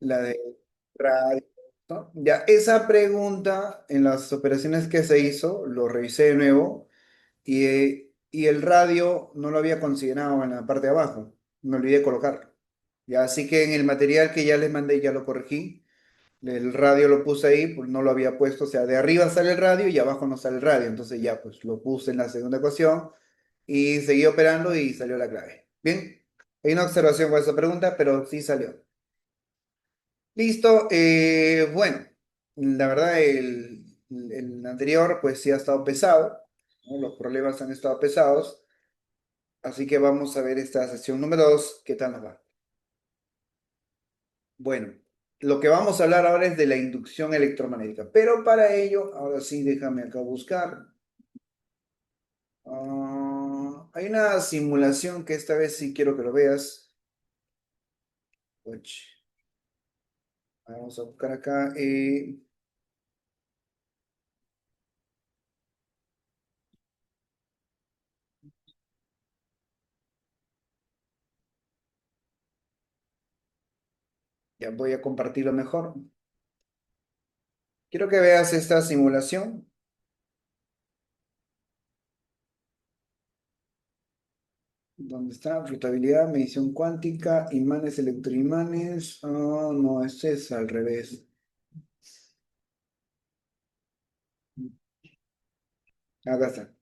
La de radio, ¿no? Ya, esa pregunta en las operaciones que se hizo, lo revisé de nuevo y el radio no lo había considerado en la parte de abajo. Me olvidé de colocarlo. Ya, así que en el material que ya les mandé ya lo corregí. El radio lo puse ahí, pues no lo había puesto, o sea, de arriba sale el radio y abajo no sale el radio. Entonces ya, pues lo puse en la segunda ecuación y seguí operando y salió la clave. Bien, hay una observación con esa pregunta, pero sí salió. Listo, bueno, la verdad el anterior pues sí ha estado pesado, ¿no? Los problemas han estado pesados, así que vamos a ver esta sesión número 2, ¿qué tal nos va? Bueno, lo que vamos a hablar ahora es de la inducción electromagnética, pero para ello, ahora sí, déjame acá buscar. Hay una simulación que esta vez sí quiero que lo veas. Uch, vamos a buscar acá. Ya voy a compartirlo mejor. Quiero que veas esta simulación. ¿Dónde está? Flotabilidad, medición cuántica, imanes, electroimanes. No, este es al revés. Acá está.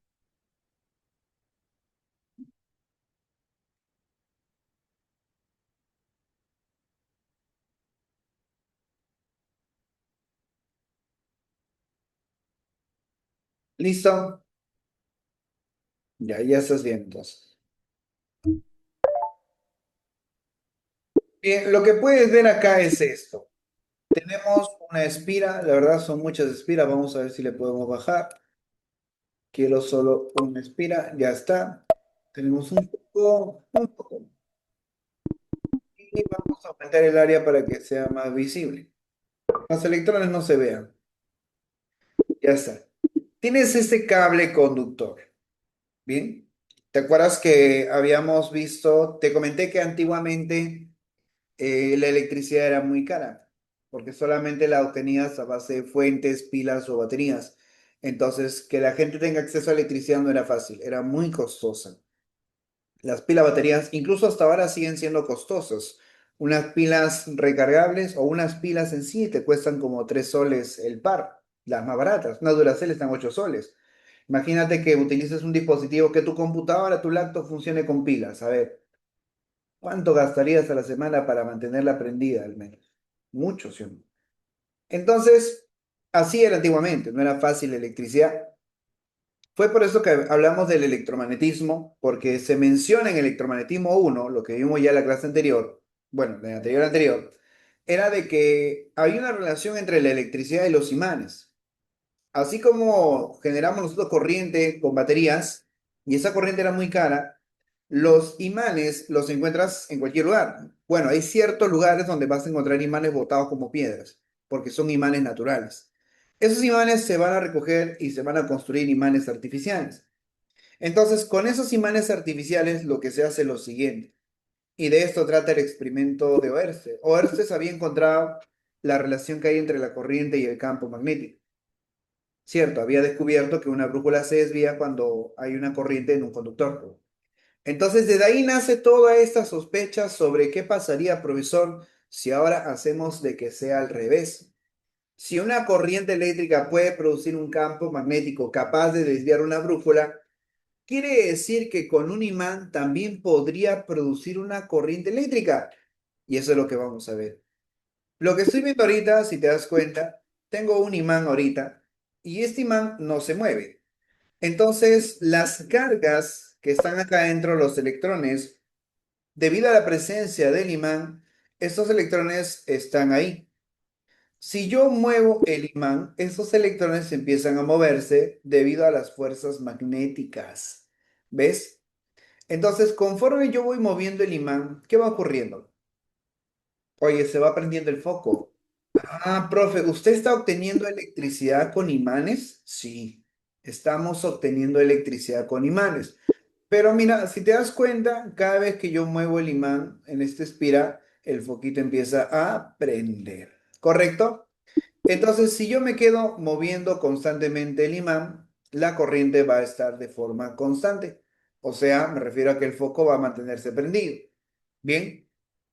¿Listo? Ya estás bien, entonces. Bien, lo que puedes ver acá es esto. Tenemos una espira, la verdad son muchas espiras, vamos a ver si le podemos bajar. Quiero solo una espira, ya está. Tenemos un poco. Y vamos a aumentar el área para que sea más visible. Los electrones no se vean. Ya está. Tienes este cable conductor. Bien, ¿te acuerdas que habíamos visto, te comenté que antiguamente la electricidad era muy cara, porque solamente la obtenías a base de fuentes, pilas o baterías. Entonces, que la gente tenga acceso a electricidad no era fácil, era muy costosa. Las pilas baterías, incluso hasta ahora, siguen siendo costosas. Unas pilas recargables o unas pilas en sí te cuestan como 3 soles el par, las más baratas. Una Duracell están 8 soles. Imagínate que utilices un dispositivo que tu computadora, tu laptop funcione con pilas. A ver, ¿cuánto gastarías a la semana para mantenerla prendida al menos? Mucho, ¿sí o no? Entonces, así era antiguamente, no era fácil la electricidad. Fue por eso que hablamos del electromagnetismo, porque se menciona en electromagnetismo uno, lo que vimos ya en la clase anterior, bueno, en la anterior, era de que hay una relación entre la electricidad y los imanes. Así como generamos nosotros corriente con baterías, y esa corriente era muy cara, los imanes los encuentras en cualquier lugar. Bueno, hay ciertos lugares donde vas a encontrar imanes botados como piedras, porque son imanes naturales. Esos imanes se van a recoger y se van a construir imanes artificiales. Entonces, con esos imanes artificiales lo que se hace es lo siguiente, y de esto trata el experimento de Oersted. Oersted había encontrado la relación que hay entre la corriente y el campo magnético. Cierto, había descubierto que una brújula se desvía cuando hay una corriente en un conductor. Entonces, desde ahí nace toda esta sospecha sobre qué pasaría, profesor, si ahora hacemos de que sea al revés. Si una corriente eléctrica puede producir un campo magnético capaz de desviar una brújula, quiere decir que con un imán también podría producir una corriente eléctrica. Y eso es lo que vamos a ver. Lo que estoy viendo ahorita, si te das cuenta, tengo un imán ahorita y este imán no se mueve. Entonces, las cargas que están acá dentro, los electrones, debido a la presencia del imán, estos electrones están ahí. Si yo muevo el imán, esos electrones empiezan a moverse debido a las fuerzas magnéticas. ¿Ves? Entonces, conforme yo voy moviendo el imán, ¿qué va ocurriendo? Oye, se va prendiendo el foco. Profe, ¿usted está obteniendo electricidad con imanes? Sí, estamos obteniendo electricidad con imanes. Pero mira, si te das cuenta, cada vez que yo muevo el imán en esta espira, el foquito empieza a prender. ¿Correcto? Entonces, si yo me quedo moviendo constantemente el imán, la corriente va a estar de forma constante. O sea, me refiero a que el foco va a mantenerse prendido. Bien,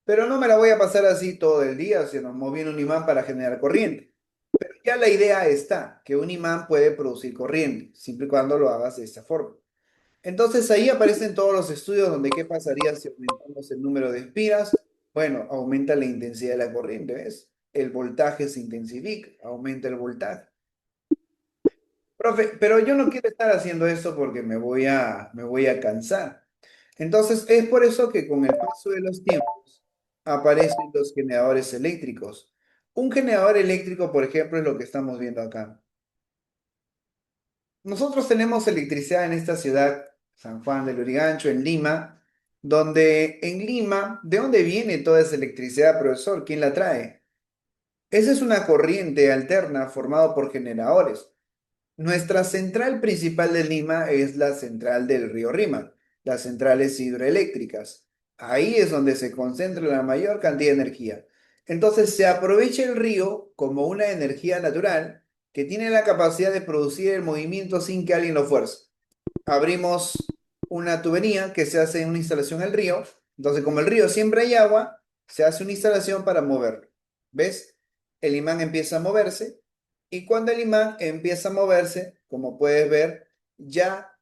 pero no me la voy a pasar así todo el día, sino moviendo un imán para generar corriente. Ya la idea está, que un imán puede producir corriente, siempre y cuando lo hagas de esta forma. Entonces ahí aparecen todos los estudios donde qué pasaría si aumentamos el número de espiras. Bueno, aumenta la intensidad de la corriente, ¿ves? El voltaje se intensifica, aumenta el voltaje. Profe, pero yo no quiero estar haciendo eso porque me voy a cansar. Entonces es por eso que con el paso de los tiempos aparecen los generadores eléctricos. Un generador eléctrico, por ejemplo, es lo que estamos viendo acá. Nosotros tenemos electricidad en esta ciudad, San Juan del Lurigancho, en Lima, donde en Lima, ¿de dónde viene toda esa electricidad, profesor? ¿Quién la trae? Esa es una corriente alterna formada por generadores. Nuestra central principal de Lima es la central del río Rímac, las centrales hidroeléctricas. Ahí es donde se concentra la mayor cantidad de energía. Entonces se aprovecha el río como una energía natural que tiene la capacidad de producir el movimiento sin que alguien lo fuerce. Abrimos una tubería que se hace en una instalación al río. Entonces, como el río siempre hay agua, se hace una instalación para moverlo. ¿Ves? El imán empieza a moverse y cuando el imán empieza a moverse, como puedes ver, ya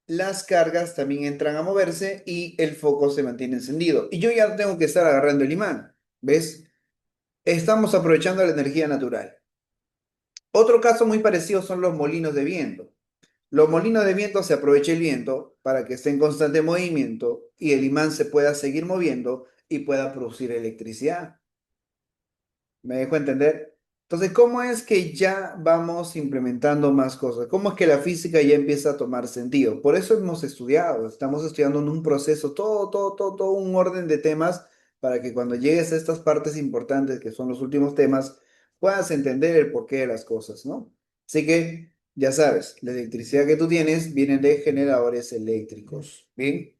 las cargas también entran a moverse y el foco se mantiene encendido. Y yo ya no tengo que estar agarrando el imán. ¿Ves? Estamos aprovechando la energía natural. Otro caso muy parecido son los molinos de viento. Los molinos de viento se aprovecha el viento para que esté en constante movimiento y el imán se pueda seguir moviendo y pueda producir electricidad. ¿Me dejo entender? Entonces, ¿cómo es que ya vamos implementando más cosas? ¿Cómo es que la física ya empieza a tomar sentido? Por eso hemos estudiado, estamos estudiando en un proceso, todo un orden de temas para que cuando llegues a estas partes importantes, que son los últimos temas, puedas entender el porqué de las cosas, ¿no? Así que, ya sabes, la electricidad que tú tienes viene de generadores eléctricos, ¿bien?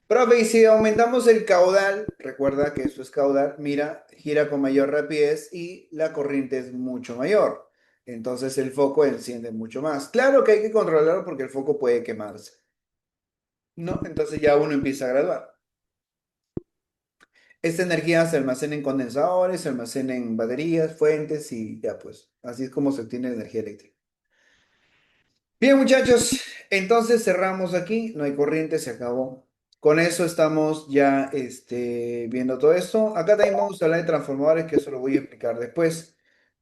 Profe, y si aumentamos el caudal, recuerda que eso es caudal, mira, gira con mayor rapidez y la corriente es mucho mayor. Entonces el foco enciende mucho más. Claro que hay que controlarlo porque el foco puede quemarse, ¿no? Entonces ya uno empieza a graduar. Esta energía se almacena en condensadores, se almacena en baterías, fuentes y ya pues, así es como se obtiene energía eléctrica. Bien, muchachos, entonces cerramos aquí, no hay corriente, se acabó. Con eso estamos ya viendo todo esto. Acá también vamos a hablar de transformadores, que eso lo voy a explicar después,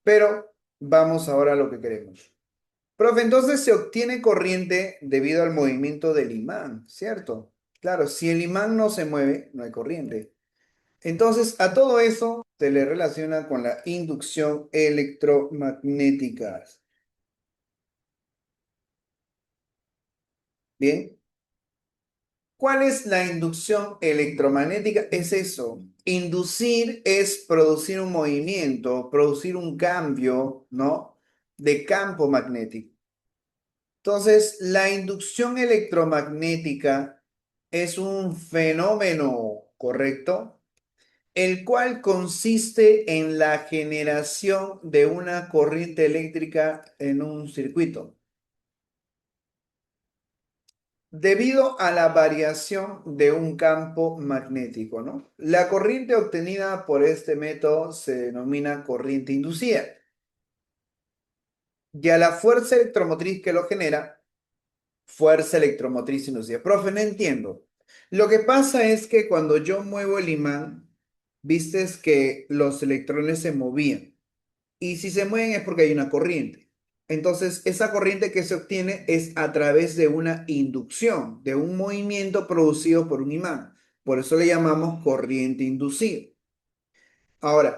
pero vamos ahora a lo que queremos. Profe, entonces se obtiene corriente debido al movimiento del imán, ¿cierto? Claro, si el imán no se mueve, no hay corriente. Entonces, a todo eso se le relaciona con la inducción electromagnética. Bien. ¿Cuál es la inducción electromagnética? Es eso. Inducir es producir un movimiento, producir un cambio, ¿no? De campo magnético. Entonces, la inducción electromagnética es un fenómeno, ¿correcto? El cual consiste en la generación de una corriente eléctrica en un circuito. Debido a la variación de un campo magnético, ¿no? La corriente obtenida por este método se denomina corriente inducida. Y a la fuerza electromotriz que lo genera, fuerza electromotriz inducida. Profe, no entiendo. Lo que pasa es que cuando yo muevo el imán, vistes que los electrones se movían. Y si se mueven es porque hay una corriente. Entonces, esa corriente que se obtiene es a través de una inducción, de un movimiento producido por un imán. Por eso le llamamos corriente inducida. Ahora,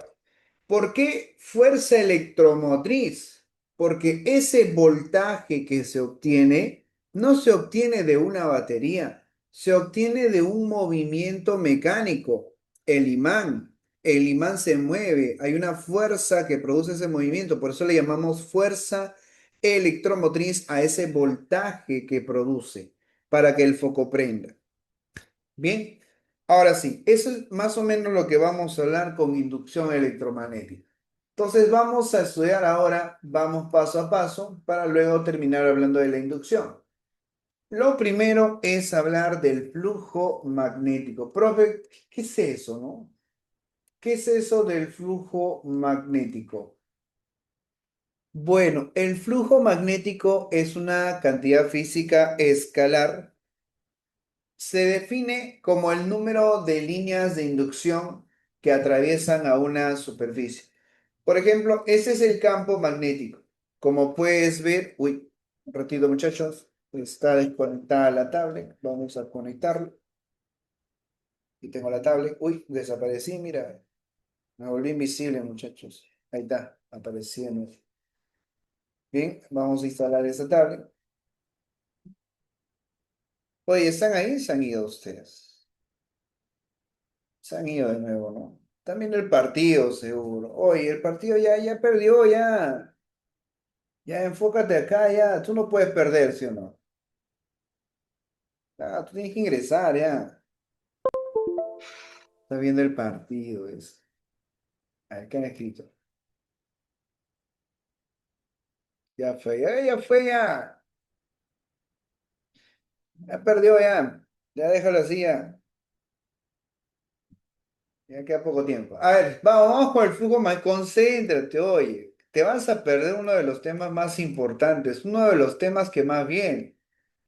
¿por qué fuerza electromotriz? Porque ese voltaje que se obtiene no se obtiene de una batería, se obtiene de un movimiento mecánico, el imán. El imán se mueve, hay una fuerza que produce ese movimiento, por eso le llamamos fuerza electromotriz a ese voltaje que produce para que el foco prenda. Bien. Ahora sí, eso es más o menos lo que vamos a hablar con inducción electromagnética. Entonces vamos a estudiar ahora, vamos paso a paso para luego terminar hablando de la inducción. Lo primero es hablar del flujo magnético. Profe, ¿qué es eso, no? ¿Qué es eso del flujo magnético? Bueno, el flujo magnético es una cantidad física escalar. Se define como el número de líneas de inducción que atraviesan a una superficie. Por ejemplo, ese es el campo magnético. Como puedes ver, uy, un ratito muchachos, está desconectada la tablet. Vamos a conectarlo. Y tengo la tablet. Uy, desaparecí, mira. Me volví invisible, muchachos. Ahí está, apareciendo. Bien, vamos a instalar esa tablet. Oye, ¿están ahí? Se han ido ustedes. Se han ido de nuevo, ¿no? También el partido, seguro. Oye, el partido ya perdió, ya. Ya enfócate acá, ya. Tú no puedes perder, ¿sí o no? Ah, tú tienes que ingresar, ya. Está viendo el partido, es. A ver, ¿qué han escrito? Ya fue, ya. Ya perdió, ya. Ya déjalo así, ya. Ya queda poco tiempo. A ver, vamos con el flujo más. Concéntrate, oye. Te vas a perder uno de los temas más importantes, uno de los temas que más bien.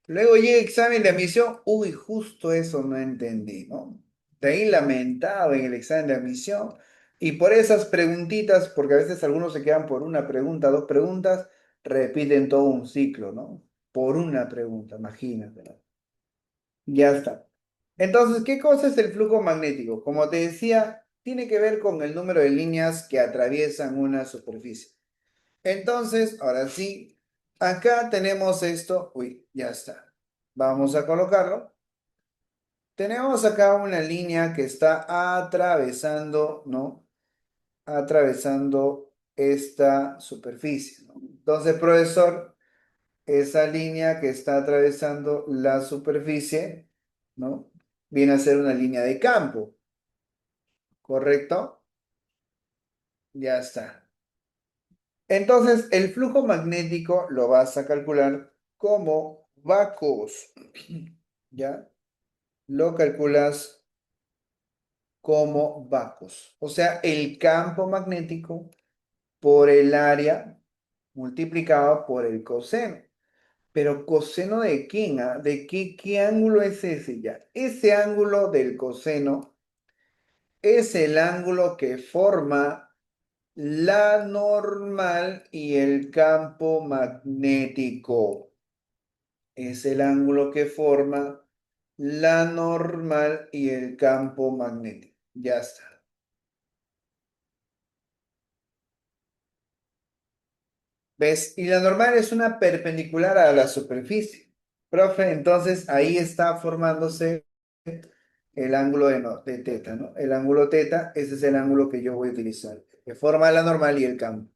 Luego llega examen de admisión. Uy, justo eso no entendí, ¿no? De ahí lamentado en el examen de admisión. Y por esas preguntitas, porque a veces algunos se quedan por una pregunta, dos preguntas, repiten todo un ciclo, ¿no? Por una pregunta, imagínate, ¿no? Ya está. Entonces, ¿qué cosa es el flujo magnético? Como te decía, tiene que ver con el número de líneas que atraviesan una superficie. Entonces, ahora sí, acá tenemos esto. Uy, ya está. Vamos a colocarlo. Tenemos acá una línea que está atravesando, ¿no? Atravesando esta superficie, ¿no? Entonces, profesor, esa línea que está atravesando la superficie, ¿no? Viene a ser una línea de campo, ¿correcto? Ya está. Entonces, el flujo magnético lo vas a calcular como vacos, ¿ya? Lo calculas como vacos. O sea, el campo magnético por el área multiplicado por el coseno. Pero ¿coseno de quién? ¿Ah? ¿De qué ángulo es ese ya? Ese ángulo del coseno es el ángulo que forma la normal y el campo magnético. Es el ángulo que forma la normal y el campo magnético. Ya está. ¿Ves? Y la normal es una perpendicular a la superficie. Profe, entonces ahí está formándose el ángulo de, no, de teta, ¿no? El ángulo teta, ese es el ángulo que yo voy a utilizar, que forma la normal y el campo.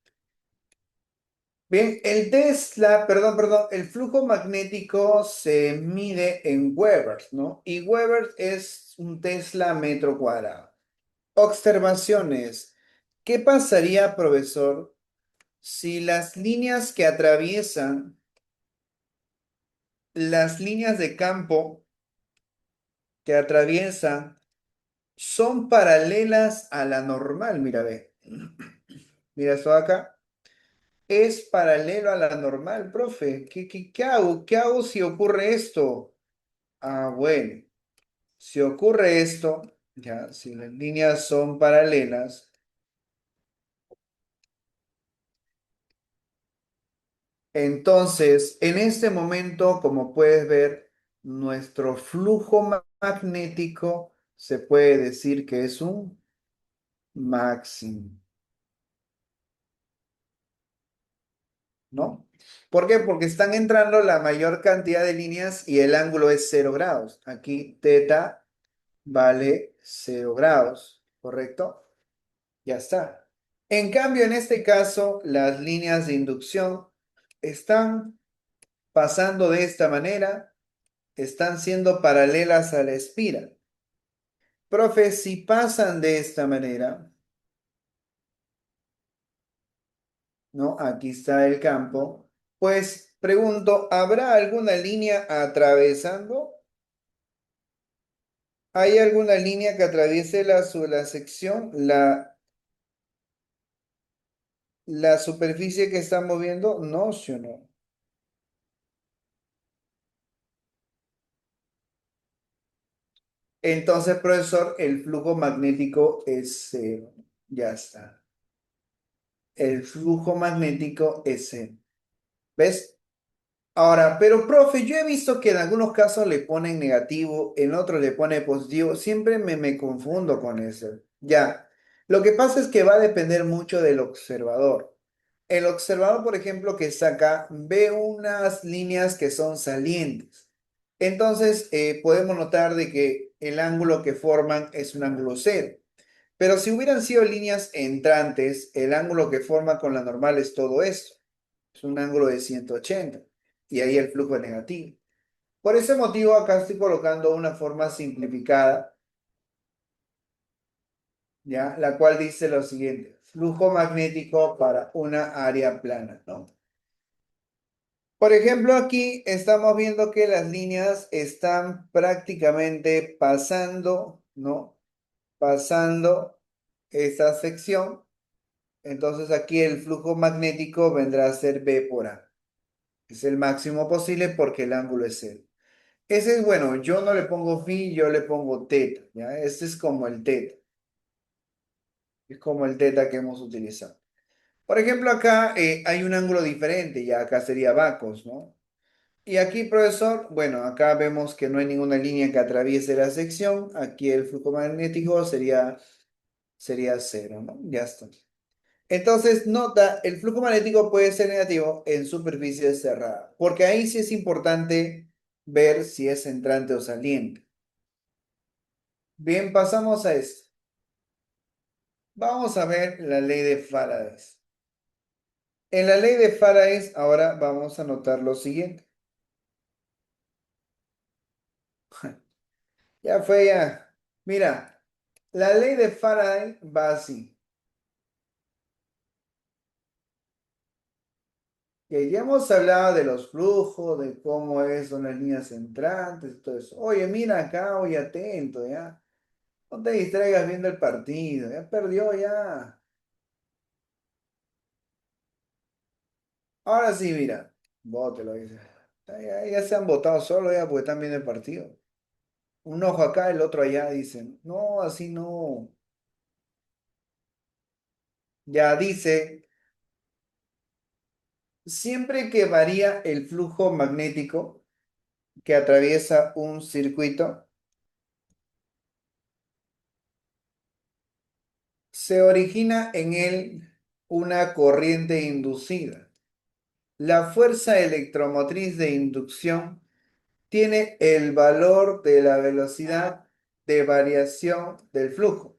Bien, el Tesla, perdón, el flujo magnético se mide en Webers, ¿no? Y Webers es un Tesla metro cuadrado. Observaciones. ¿Qué pasaría, profesor, si las líneas que atraviesan las líneas de campo que atraviesan son paralelas a la normal? Mira, ve. Mira esto acá. Es paralelo a la normal, profe. ¿Qué hago? ¿Qué hago si ocurre esto? Ah, bueno. Si ocurre esto, ya, si las líneas son paralelas, entonces, en este momento, como puedes ver, nuestro flujo magnético se puede decir que es un máximo, ¿no? ¿Por qué? Porque están entrando la mayor cantidad de líneas y el ángulo es 0 grados. Aquí teta vale 0 grados, ¿correcto? Ya está. En cambio, en este caso, las líneas de inducción están pasando de esta manera, están siendo paralelas a la espira. Profe, si pasan de esta manera, ¿no? Aquí está el campo. Pues pregunto, ¿habrá alguna línea atravesando? ¿Hay alguna línea que atraviese la sección, la superficie que estamos viendo? No, ¿sí o no? Entonces, profesor, el flujo magnético es cero. Ya está. El flujo magnético es cero. ¿Ves? Ahora, pero profe, yo he visto que en algunos casos le ponen negativo, en otros le pone positivo. Siempre me confundo con eso. Ya. Lo que pasa es que va a depender mucho del observador. El observador, por ejemplo, que está acá, ve unas líneas que son salientes. Entonces, podemos notar de que el ángulo que forman es un ángulo cero. Pero si hubieran sido líneas entrantes, el ángulo que forma con la normal es todo esto. Es un ángulo de 180 y ahí el flujo es negativo. Por ese motivo, acá estoy colocando una forma simplificada, ¿ya? La cual dice lo siguiente: flujo magnético para una área plana, ¿no? Por ejemplo, aquí estamos viendo que las líneas están prácticamente pasando, ¿no? Pasando esta sección. Entonces aquí el flujo magnético vendrá a ser B por A. Es el máximo posible porque el ángulo es cero. Ese es bueno, yo no le pongo phi, yo le pongo teta, ¿ya? Este es como el teta, es como el teta que hemos utilizado. Por ejemplo, acá hay un ángulo diferente, ya acá sería Bacos, ¿no? Y aquí, profesor, bueno, acá vemos que no hay ninguna línea que atraviese la sección, aquí el flujo magnético sería cero, ¿no? Ya está. Entonces, nota, el flujo magnético puede ser negativo en superficie cerrada, porque ahí sí es importante ver si es entrante o saliente. Bien, pasamos a esto. Vamos a ver la ley de Faraday. En la ley de Faraday, ahora vamos a notar lo siguiente. Ya fue ya. Mira, la ley de Faraday va así. Que ya hemos hablado de los flujos, de cómo son las líneas entrantes, y todo eso. Oye, mira acá, oye, atento, ya. No te distraigas viendo el partido, ya perdió ya. Ahora sí, mira, bótelo, dice. Ya se han votado solo ya porque están viendo el partido. Un ojo acá, el otro allá, dicen. No, así no. Ya dice, siempre que varía el flujo magnético que atraviesa un circuito, se origina en él una corriente inducida. La fuerza electromotriz de inducción tiene el valor de la velocidad de variación del flujo.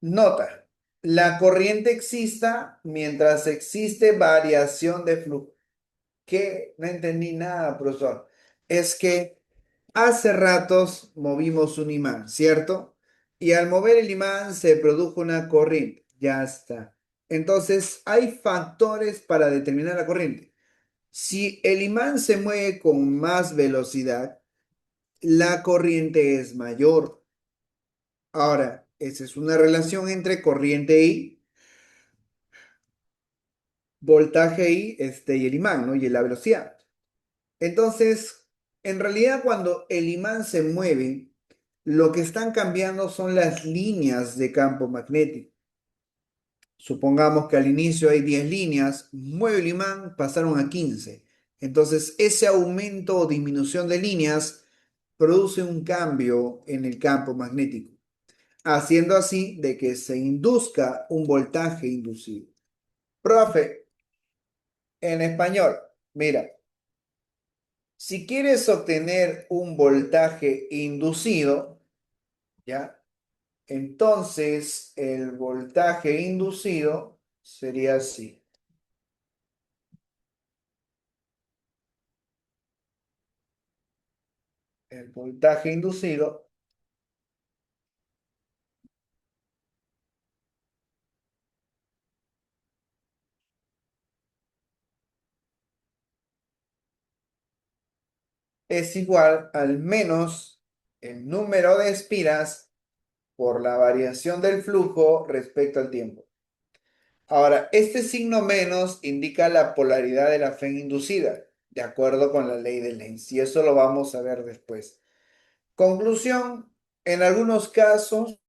Nota, la corriente exista mientras existe variación de flujo. ¿Qué? No entendí nada, profesor. Es que hace ratos movimos un imán, ¿cierto? Y al mover el imán se produjo una corriente. Ya está. Entonces, hay factores para determinar la corriente. Si el imán se mueve con más velocidad, la corriente es mayor. Ahora, esa es una relación entre corriente I, voltaje I, y el imán, ¿no? Y la velocidad. Entonces, en realidad cuando el imán se mueve, lo que están cambiando son las líneas de campo magnético. Supongamos que al inicio hay 10 líneas, mueve el imán, pasaron a 15. Entonces, ese aumento o disminución de líneas produce un cambio en el campo magnético, haciendo así de que se induzca un voltaje inducido. Profe, en español, mira, si quieres obtener un voltaje inducido, ¿ya? Entonces el voltaje inducido sería así. El voltaje inducido es igual al menos el número de espiras por la variación del flujo respecto al tiempo. Ahora, este signo menos indica la polaridad de la fe inducida, de acuerdo con la ley de Lenz, y eso lo vamos a ver después. Conclusión, en algunos casos,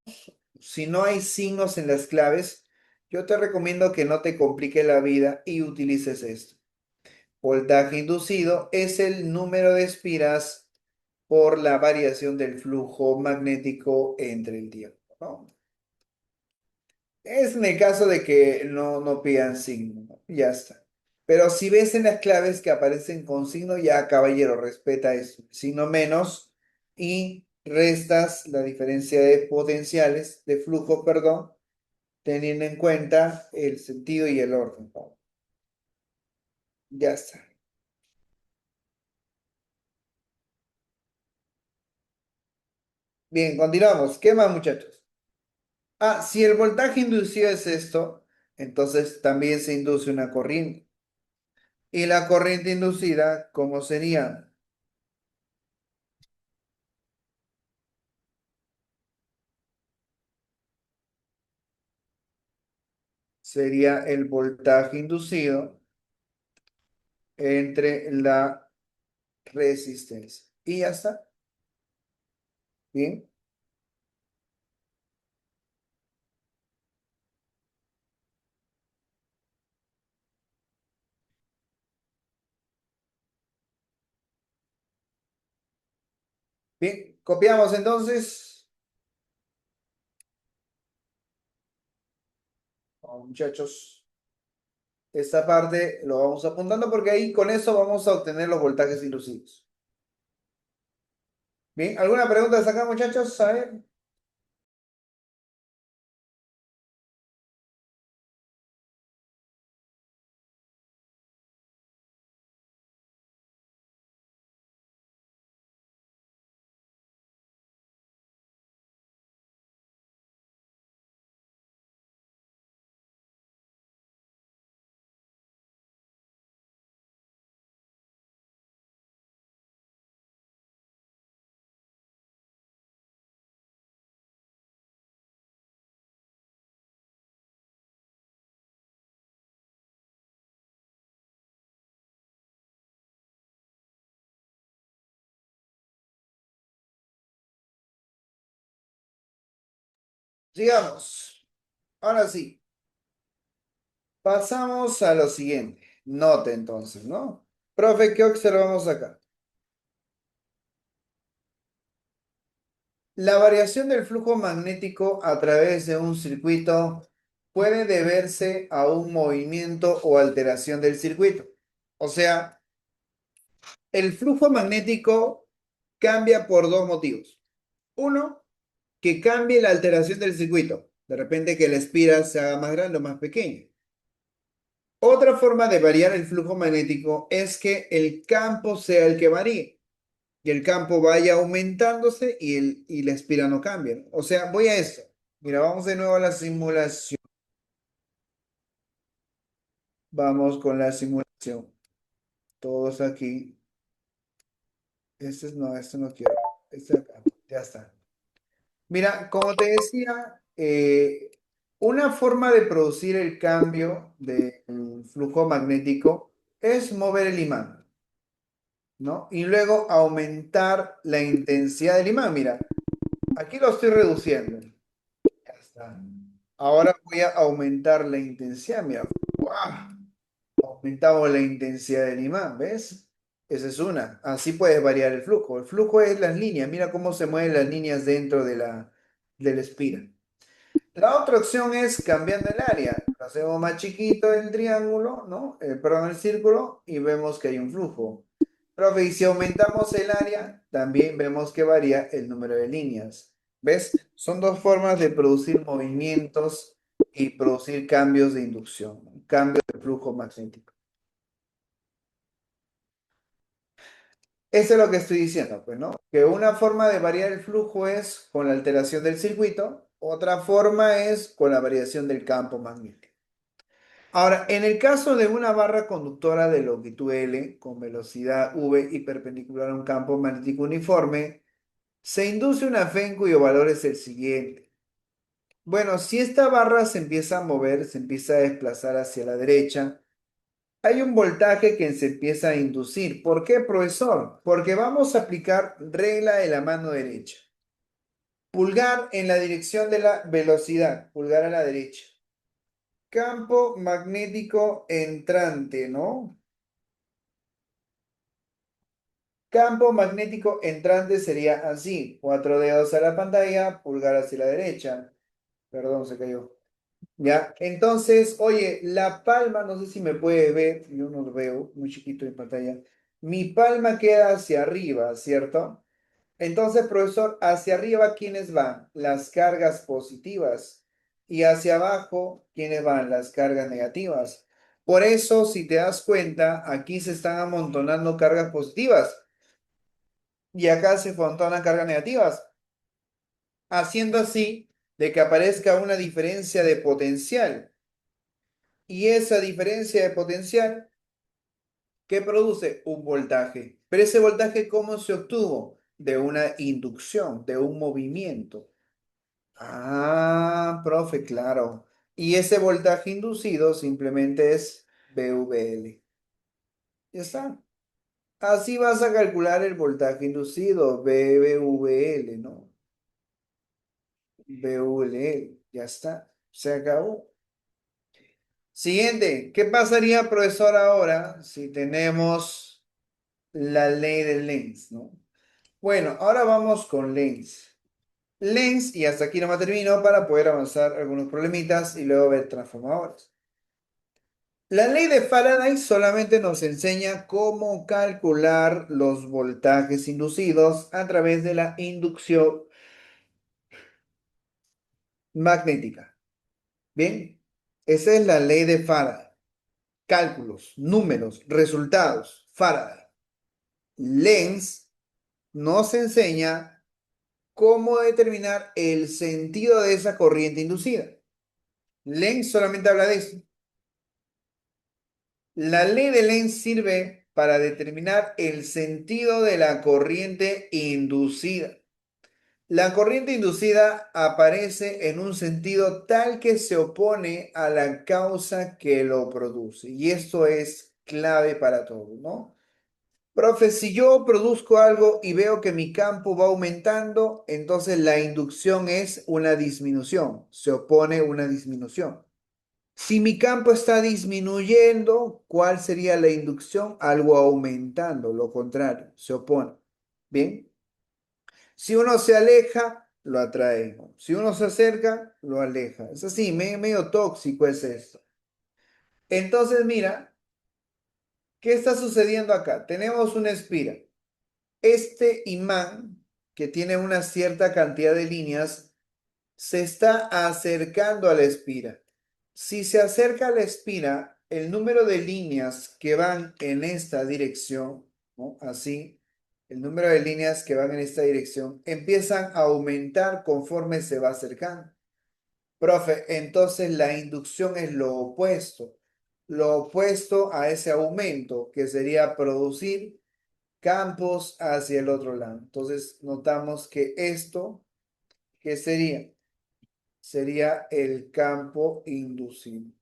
si no hay signos en las claves, yo te recomiendo que no te complique la vida y utilices esto. Voltaje inducido es el número de espiras por la variación del flujo magnético entre el tiempo, ¿no? Es en el caso de que no pidan signo, ¿no? Ya está. Pero si ves en las claves que aparecen con signo, ya caballero, respeta eso. Signo menos y restas la diferencia de potenciales, de flujo, perdón, teniendo en cuenta el sentido y el orden, ¿no? Ya está. Bien, continuamos. ¿Qué más, muchachos? Ah, si el voltaje inducido es esto, entonces también se induce una corriente. Y la corriente inducida, ¿cómo sería? Sería el voltaje inducido entre la resistencia. Y ya está. Bien, bien. Copiamos entonces. Vamos, muchachos. Esta parte lo vamos apuntando porque ahí con eso vamos a obtener los voltajes inducidos. Bien, ¿alguna pregunta hasta acá, muchachos? A ver. Sigamos. Ahora sí, pasamos a lo siguiente. Note entonces, ¿no? Profe, ¿qué observamos acá? La variación del flujo magnético a través de un circuito puede deberse a un movimiento o alteración del circuito. O sea, el flujo magnético cambia por dos motivos. Uno, que cambie la alteración del circuito. De repente que la espira se haga más grande o más pequeña. Otra forma de variar el flujo magnético es que el campo sea el que varíe. Y el campo vaya aumentándose y la espira no cambia, ¿no? O sea, voy a esto. Mira, vamos de nuevo a la simulación. Vamos con la simulación. Todos aquí. Este no quiero. Este acá. Ya está. Mira, como te decía, una forma de producir el cambio del flujo magnético es mover el imán, ¿no? Y luego aumentar la intensidad del imán. Mira, aquí lo estoy reduciendo. Ya está. Ahora voy a aumentar la intensidad. Mira, ¡guau! Aumentamos la intensidad del imán, ¿ves? Esa es una. Así puedes variar el flujo. El flujo es las líneas. Mira cómo se mueven las líneas dentro de la espira. La otra opción es cambiando el área. Lo hacemos más chiquito el triángulo, ¿no? Perdón, el círculo y vemos que hay un flujo. Profe, y si aumentamos el área, también vemos que varía el número de líneas. ¿Ves? Son dos formas de producir movimientos y producir cambios de inducción, ¿no? Cambios de flujo magnético. Eso es lo que estoy diciendo, pues, ¿no? Que una forma de variar el flujo es con la alteración del circuito, otra forma es con la variación del campo magnético. Ahora, en el caso de una barra conductora de longitud L con velocidad v y perpendicular a un campo magnético uniforme, se induce una fe en cuyo valor es el siguiente. Bueno, si esta barra se empieza a mover, se empieza a desplazar hacia la derecha, hay un voltaje que se empieza a inducir. ¿Por qué, profesor? Porque vamos a aplicar regla de la mano derecha. Pulgar en la dirección de la velocidad, pulgar a la derecha. Campo magnético entrante, ¿no? Campo magnético entrante sería así. Cuatro dedos a la pantalla, pulgar hacia la derecha. Perdón, se cayó. Ya, entonces, oye, la palma, no sé si me puedes ver, yo no lo veo, muy chiquito en pantalla. Mi palma queda hacia arriba, ¿cierto? Entonces, profesor, hacia arriba, ¿quiénes van? Las cargas positivas. Y hacia abajo, ¿quiénes van? Las cargas negativas. Por eso, si te das cuenta, aquí se están amontonando cargas positivas y acá se amontonan cargas negativas, haciendo así de que aparezca una diferencia de potencial. Y esa diferencia de potencial, ¿qué produce? Un voltaje. Pero ese voltaje, ¿cómo se obtuvo? De una inducción, de un movimiento. Ah, profe, claro. Y ese voltaje inducido simplemente es VL. Ya está. Así vas a calcular el voltaje inducido, VL, ¿no? VL, ya está. Se acabó. Siguiente, ¿qué pasaría, profesor, ahora si tenemos la ley de Lenz, ¿no? Bueno, ahora vamos con Lenz. Lenz, y hasta aquí nomás termino para poder avanzar algunos problemitas y luego ver transformadores. La ley de Faraday solamente nos enseña cómo calcular los voltajes inducidos a través de la inducción magnética. Bien, esa es la ley de Faraday. Cálculos, números, resultados, Faraday. Lenz nos enseña cómo determinar el sentido de esa corriente inducida. Lenz solamente habla de eso. La ley de Lenz sirve para determinar el sentido de la corriente inducida. La corriente inducida aparece en un sentido tal que se opone a la causa que lo produce. Y esto es clave para todo, ¿no? Profe, si yo produzco algo y veo que mi campo va aumentando, entonces la inducción es una disminución, se opone una disminución. Si mi campo está disminuyendo, ¿cuál sería la inducción? Algo aumentando, lo contrario, se opone. Bien, si uno se aleja, lo atrae. Si uno se acerca, lo aleja. Es así, medio tóxico es esto. Entonces, mira, ¿qué está sucediendo acá? Tenemos una espira. Este imán, que tiene una cierta cantidad de líneas, se está acercando a la espira. Si se acerca a la espira, el número de líneas que van en esta dirección, ¿no? Así, el número de líneas que van en esta dirección empiezan a aumentar conforme se va acercando. Profe, entonces la inducción es lo opuesto. Lo opuesto a ese aumento, que sería producir campos hacia el otro lado. Entonces, notamos que esto, ¿qué sería? Sería el campo inducido.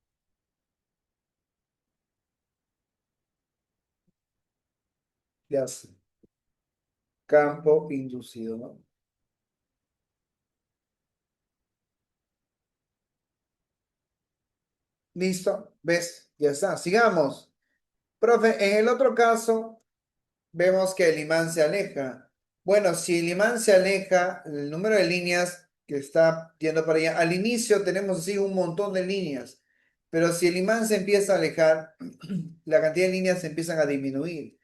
Ya sé, campo inducido, ¿no? ¿Listo? ¿Ves? Ya está. Sigamos. Profe, en el otro caso, vemos que el imán se aleja. Bueno, si el imán se aleja, el número de líneas que está yendo para allá, al inicio tenemos así un montón de líneas, pero si el imán se empieza a alejar, la cantidad de líneas se empiezan a disminuir.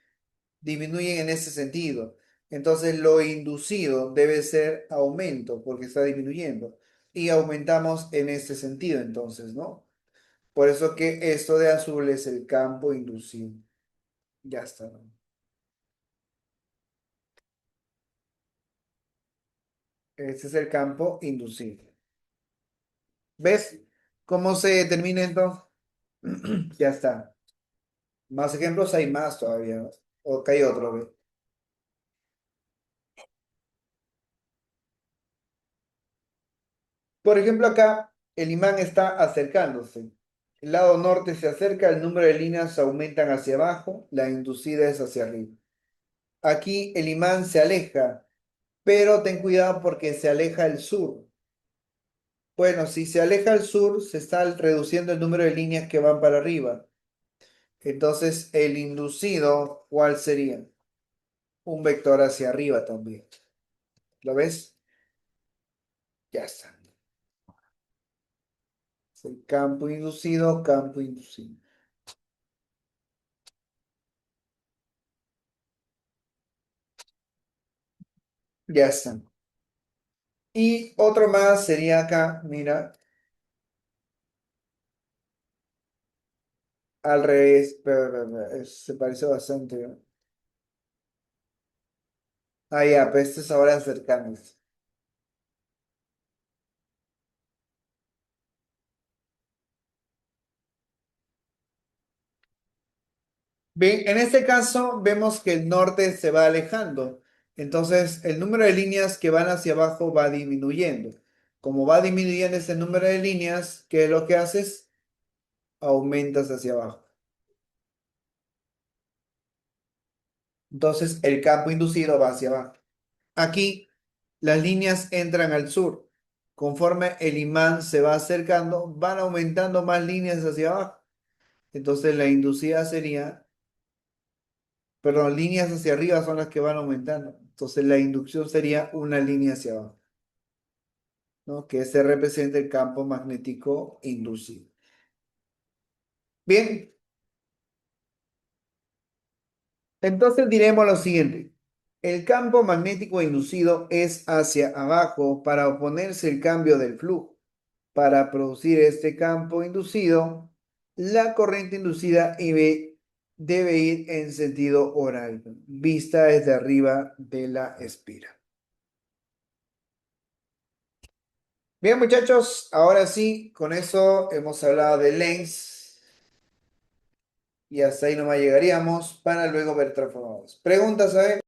Disminuyen en ese sentido. Entonces lo inducido debe ser aumento porque está disminuyendo. Y aumentamos en este sentido entonces, ¿no? Por eso que esto de azul es el campo inducido. Ya está, ¿no? Este es el campo inducido. ¿Ves cómo se determina entonces? Ya está. Más ejemplos hay más todavía. O que hay otro, ¿ve? Por ejemplo, acá el imán está acercándose. El lado norte se acerca, el número de líneas aumentan hacia abajo, la inducida es hacia arriba. Aquí el imán se aleja, pero ten cuidado porque se aleja el sur. Bueno, si se aleja al sur, se está reduciendo el número de líneas que van para arriba. Entonces, el inducido, ¿cuál sería? Un vector hacia arriba también. ¿Lo ves? Ya está. Es el campo inducido, campo inducido. Ya está. Y otro más sería acá, mira, al revés, pero, se parece bastante, ¿no? Ah, ya, pues este es ahora acercándose. Bien, en este caso vemos que el norte se va alejando. Entonces, el número de líneas que van hacia abajo va disminuyendo. Como va disminuyendo ese número de líneas, ¿qué es lo que haces? Aumentas hacia abajo. Entonces, el campo inducido va hacia abajo. Aquí, las líneas entran al sur. Conforme el imán se va acercando, van aumentando más líneas hacia abajo. Entonces, la inducida sería, perdón, líneas hacia arriba son las que van aumentando. Entonces, la inducción sería una línea hacia abajo, ¿no? Que se representa el campo magnético inducido. Bien, entonces diremos lo siguiente. El campo magnético inducido es hacia abajo para oponerse al cambio del flujo. Para producir este campo inducido, la corriente inducida debe ir en sentido horario, vista desde arriba de la espira. Bien, muchachos, ahora sí, con eso hemos hablado de Lenz y hasta ahí nomás llegaríamos para luego ver transformados. ¿Preguntas, a ver?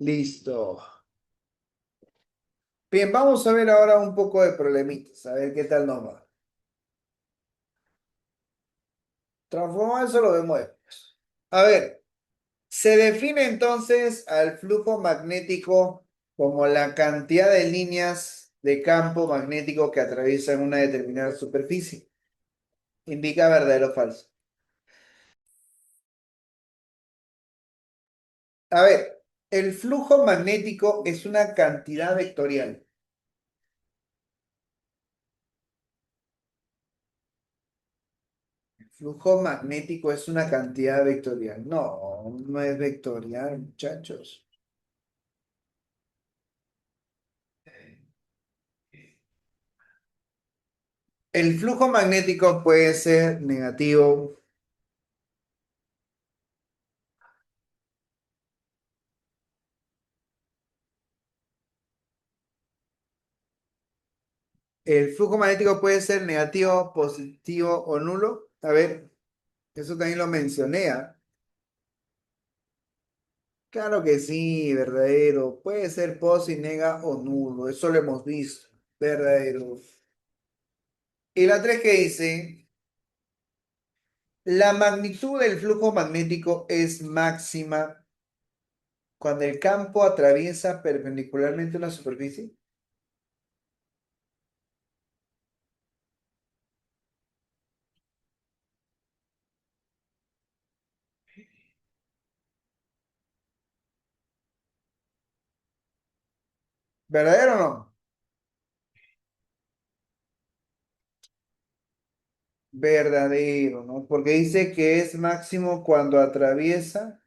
Listo. Bien, vamos a ver ahora un poco de problemitas, a ver qué tal nos va. Transformar eso lo vemos después. A ver, se define entonces al flujo magnético como la cantidad de líneas de campo magnético que atraviesan una determinada superficie. Indica verdadero o falso. A ver, el flujo magnético es una cantidad vectorial. El flujo magnético es una cantidad vectorial. No, no es vectorial, muchachos. El flujo magnético puede ser negativo. El flujo magnético puede ser negativo, positivo o nulo. A ver, eso también lo mencioné. ¿Ah? Claro que sí, verdadero. Puede ser nega o nulo. Eso lo hemos visto. Verdadero. Y la 3 que dice, la magnitud del flujo magnético es máxima cuando el campo atraviesa perpendicularmente una superficie. ¿Verdadero o no? verdadero, ¿no? Porque dice que es máximo cuando atraviesa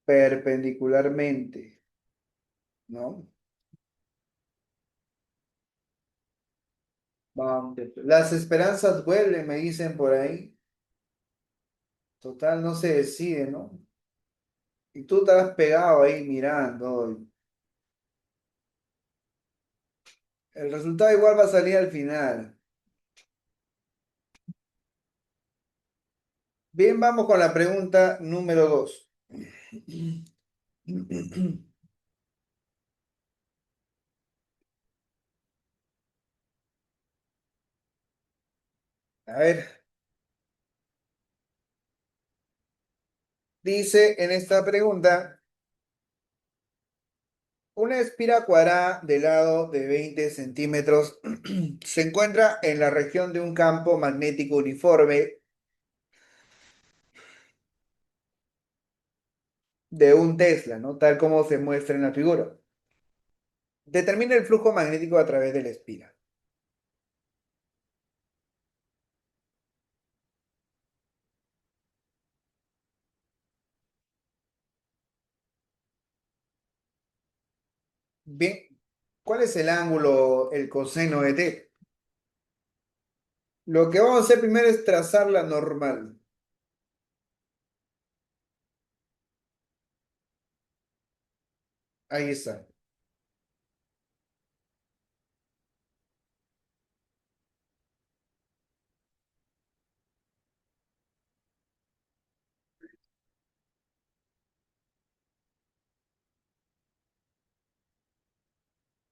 perpendicularmente, ¿no? Vamos. Las esperanzas vuelven, me dicen por ahí. Total, no se decide, ¿no? Y tú estabas pegado ahí mirando. El resultado igual va a salir al final. Bien, vamos con la pregunta número 2. A ver, dice en esta pregunta, una espira cuadrada de lado de 20 centímetros se encuentra en la región de un campo magnético uniforme de un Tesla, ¿no? Tal como se muestra en la figura. Determina el flujo magnético a través de la espira. Bien, ¿cuál es el ángulo, el coseno de t? Lo que vamos a hacer primero es trazar la normal. Ahí está.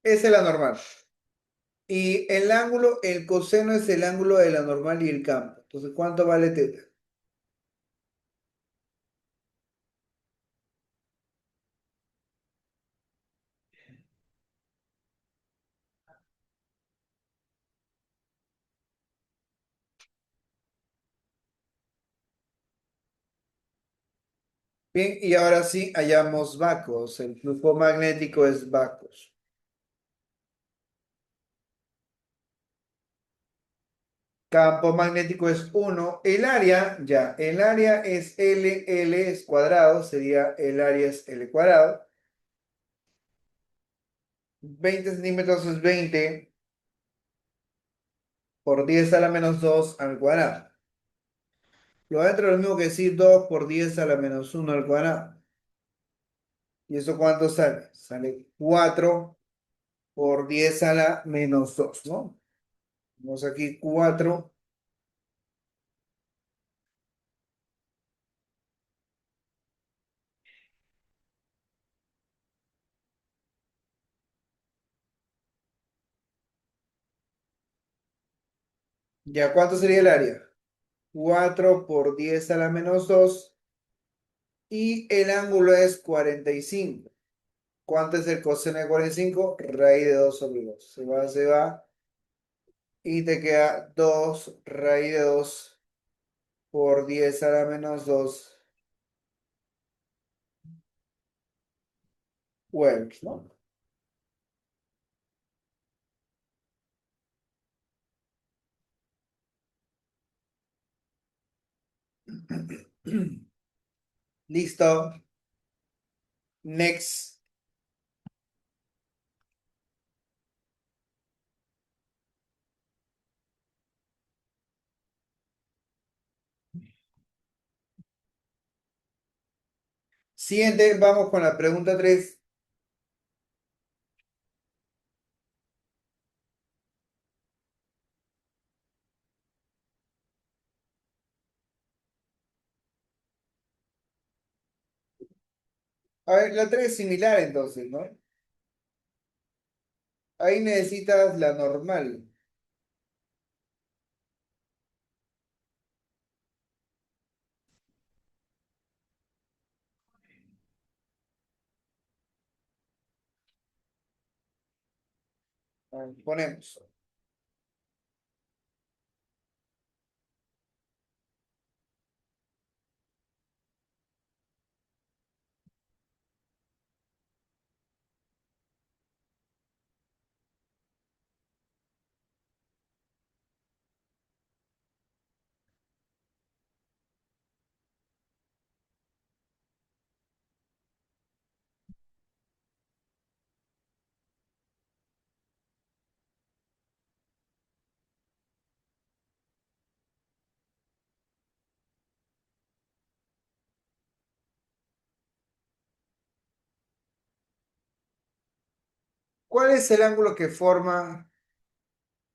Esa es la normal. Y el ángulo, el coseno es el ángulo de la normal y el campo. Entonces, ¿cuánto vale teta? Bien, y ahora sí hallamos vacos. El flujo magnético es vacos. Campo magnético es uno. El área, ya, el área es L, L es cuadrado, sería el área es L cuadrado. 20 centímetros es 20 por 10 a la menos 2 al cuadrado. Lo adentro es lo mismo que decir 2 por 10 a la menos uno al cuadrado. ¿Y eso cuánto sale? Sale 4 por 10 a la menos 2, ¿no? Tenemos aquí 4. ¿Ya cuánto sería el área? 4 por 10 a la menos 2 y el ángulo es 45. ¿Cuánto es el coseno de 45? Raíz de 2 sobre 2. Se va y te queda 2 raíz de 2 por 10 a la menos 2 vuelves, ¿no? Listo. Next. Siguiente, vamos con la pregunta 3. A ver, la 3 es similar entonces, ¿no? Ahí necesitas la normal. A ver, ponemos. ¿Cuál es el ángulo que forma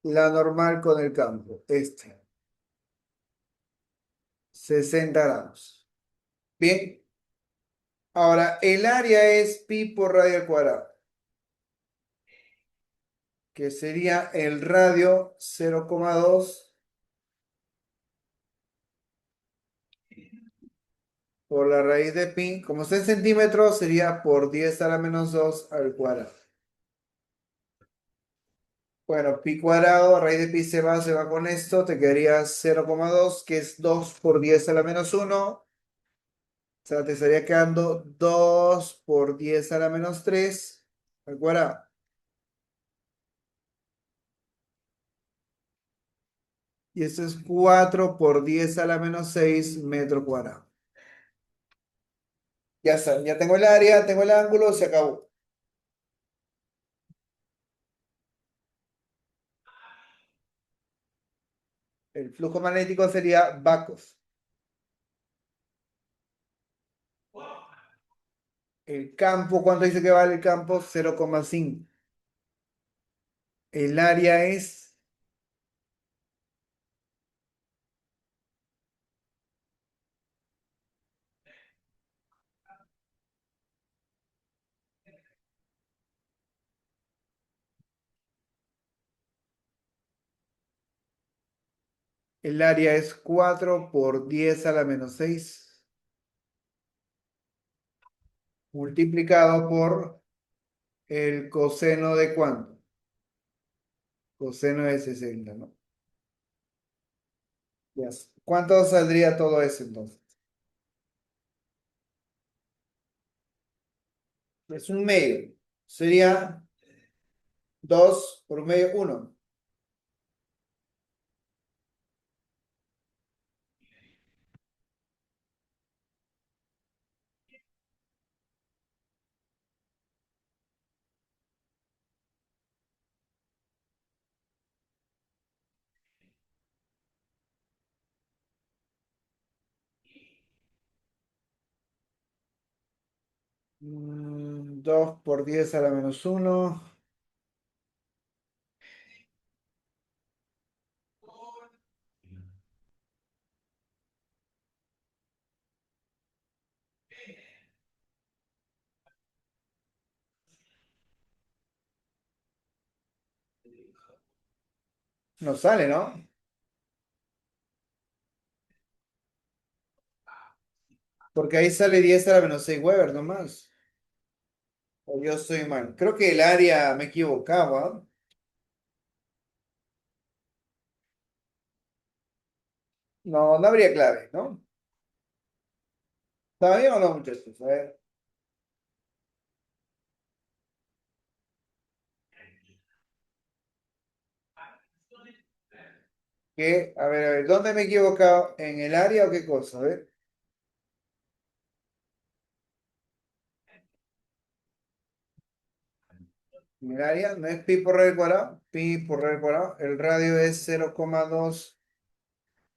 la normal con el campo? 60 grados. Bien. Ahora, el área es pi por radio al cuadrado, que sería el radio 0,2 por la raíz de pi. Como está en centímetros, sería por 10 a la menos 2 al cuadrado. Bueno, pi cuadrado, raíz de pi se va con esto, te quedaría 0,2, que es 2 por 10 a la menos 1. O sea, te estaría quedando 2 por 10 a la menos 3 al cuadrado. Y esto es 4 por 10 a la menos 6 metro cuadrado. Ya está, ya tengo el área, tengo el ángulo, se acabó. El flujo magnético sería vacos. El campo, ¿cuánto dice que vale el campo? 0,5. El área es, el área es 4 por 10 a la menos 6 multiplicado por el coseno de cuánto. Coseno de 60, ¿no? Ya. ¿Cuánto saldría todo eso entonces? Es un medio. Sería 2 por un medio, 1. Dos por 10 a la menos 1. No sale, ¿no? Porque ahí sale 10 a la menos 6 Weber nomás. O yo estoy mal. Creo que el área me equivocaba. No, no habría clave, ¿no? ¿Está bien o no, muchachos? A ver. A ver, ¿dónde me he equivocado? ¿En el área o qué cosa? A ver. En el área no es pi por r al cuadrado. Pi por r al cuadrado. El radio es 0,2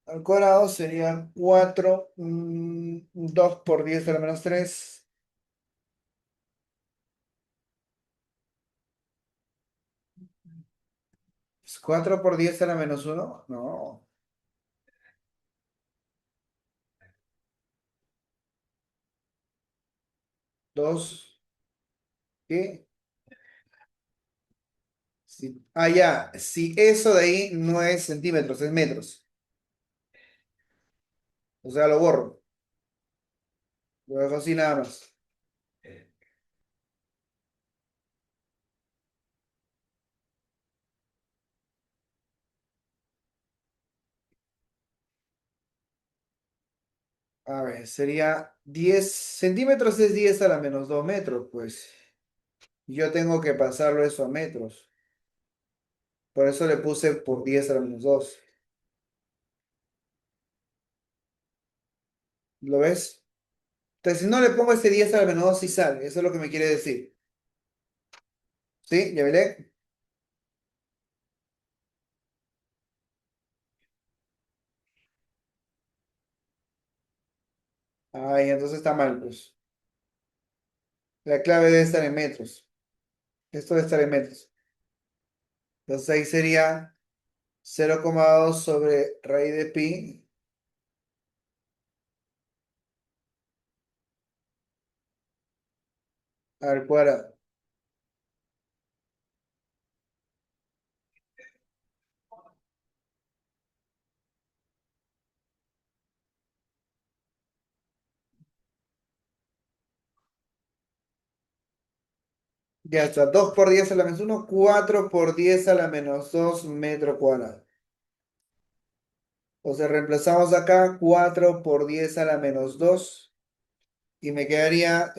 al cuadrado. Serían 4. 2 por 10 a la menos 3. ¿Es 4 por 10 a la menos 1? No. 2. ¿Qué? Ya. Si eso de ahí no es centímetros, es metros. O sea, lo borro. Lo dejo así nada más. A ver, sería 10 centímetros es 10 a la menos 2 metros, pues. Yo tengo que pasarlo eso a metros. Por eso le puse por 10 a la menos 2. ¿Lo ves? Entonces, si no le pongo ese 10 a la menos 2, sí sale. Eso es lo que me quiere decir. ¿Sí? ¿Ya veré? Ay, entonces está mal, pues. La clave debe estar en metros. Esto debe estar en metros. Entonces ahí sería 0,2 sobre raíz de pi al cuadrado. Ya está, 2 por 10 a la menos uno, 4 por 10 a la menos 2 metro cuadrado. O sea, reemplazamos acá 4 por 10 a la menos 2 y me quedaría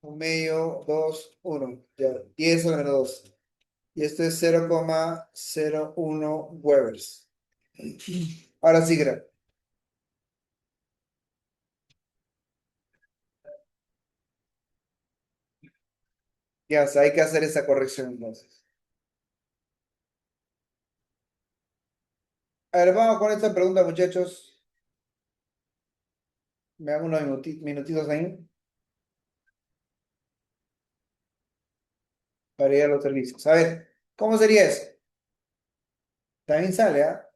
un medio, 2 1 ya, 10 a la menos 2. Y esto es 0,01 Webers. Ahora sí, ya está, hay que hacer esa corrección entonces. A ver, vamos con esta pregunta, muchachos. Me hago unos minutitos ahí para ir a los servicios. A ver, ¿cómo sería eso? También sale, ¿ah?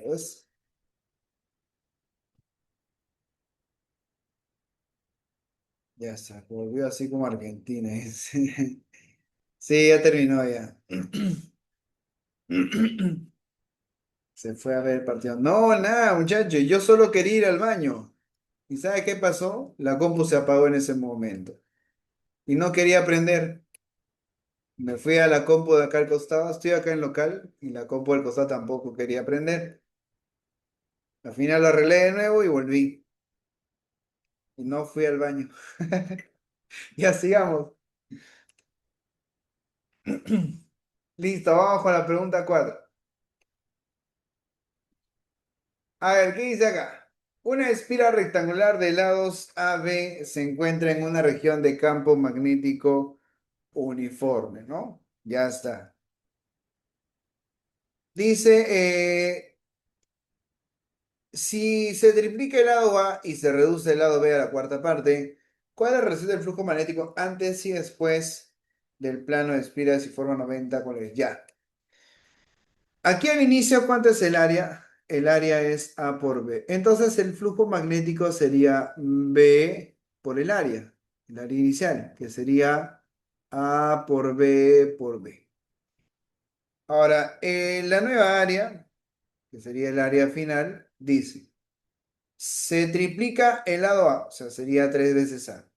Pues, ya está, volvió así como Argentina. Sí, sí, ya terminó ya. Se fue a ver el partido. No, nada, muchachos, yo solo quería ir al baño. ¿Y sabe qué pasó? La compu se apagó en ese momento. Y no quería aprender. Me fui a la compu de acá al costado, estoy acá en local, y la compu del costado tampoco quería aprender. Al final lo arreglé de nuevo y volví. Y no fui al baño. Ya sigamos. Listo, vamos con la pregunta 4. A ver, ¿qué dice acá? Una espira rectangular de lados AB se encuentra en una región de campo magnético uniforme, ¿no? Ya está. Dice, si se triplica el lado A y se reduce el lado B a la cuarta parte, ¿cuál es la relación del flujo magnético antes y después del plano de espiras y forma 90 con el ya? Aquí al inicio, ¿cuánto es el área? El área es A por B. Entonces el flujo magnético sería B por el área inicial, que sería A por B por B. Ahora, la nueva área, que sería el área final, dice, se triplica el lado A, o sea, sería 3 veces A.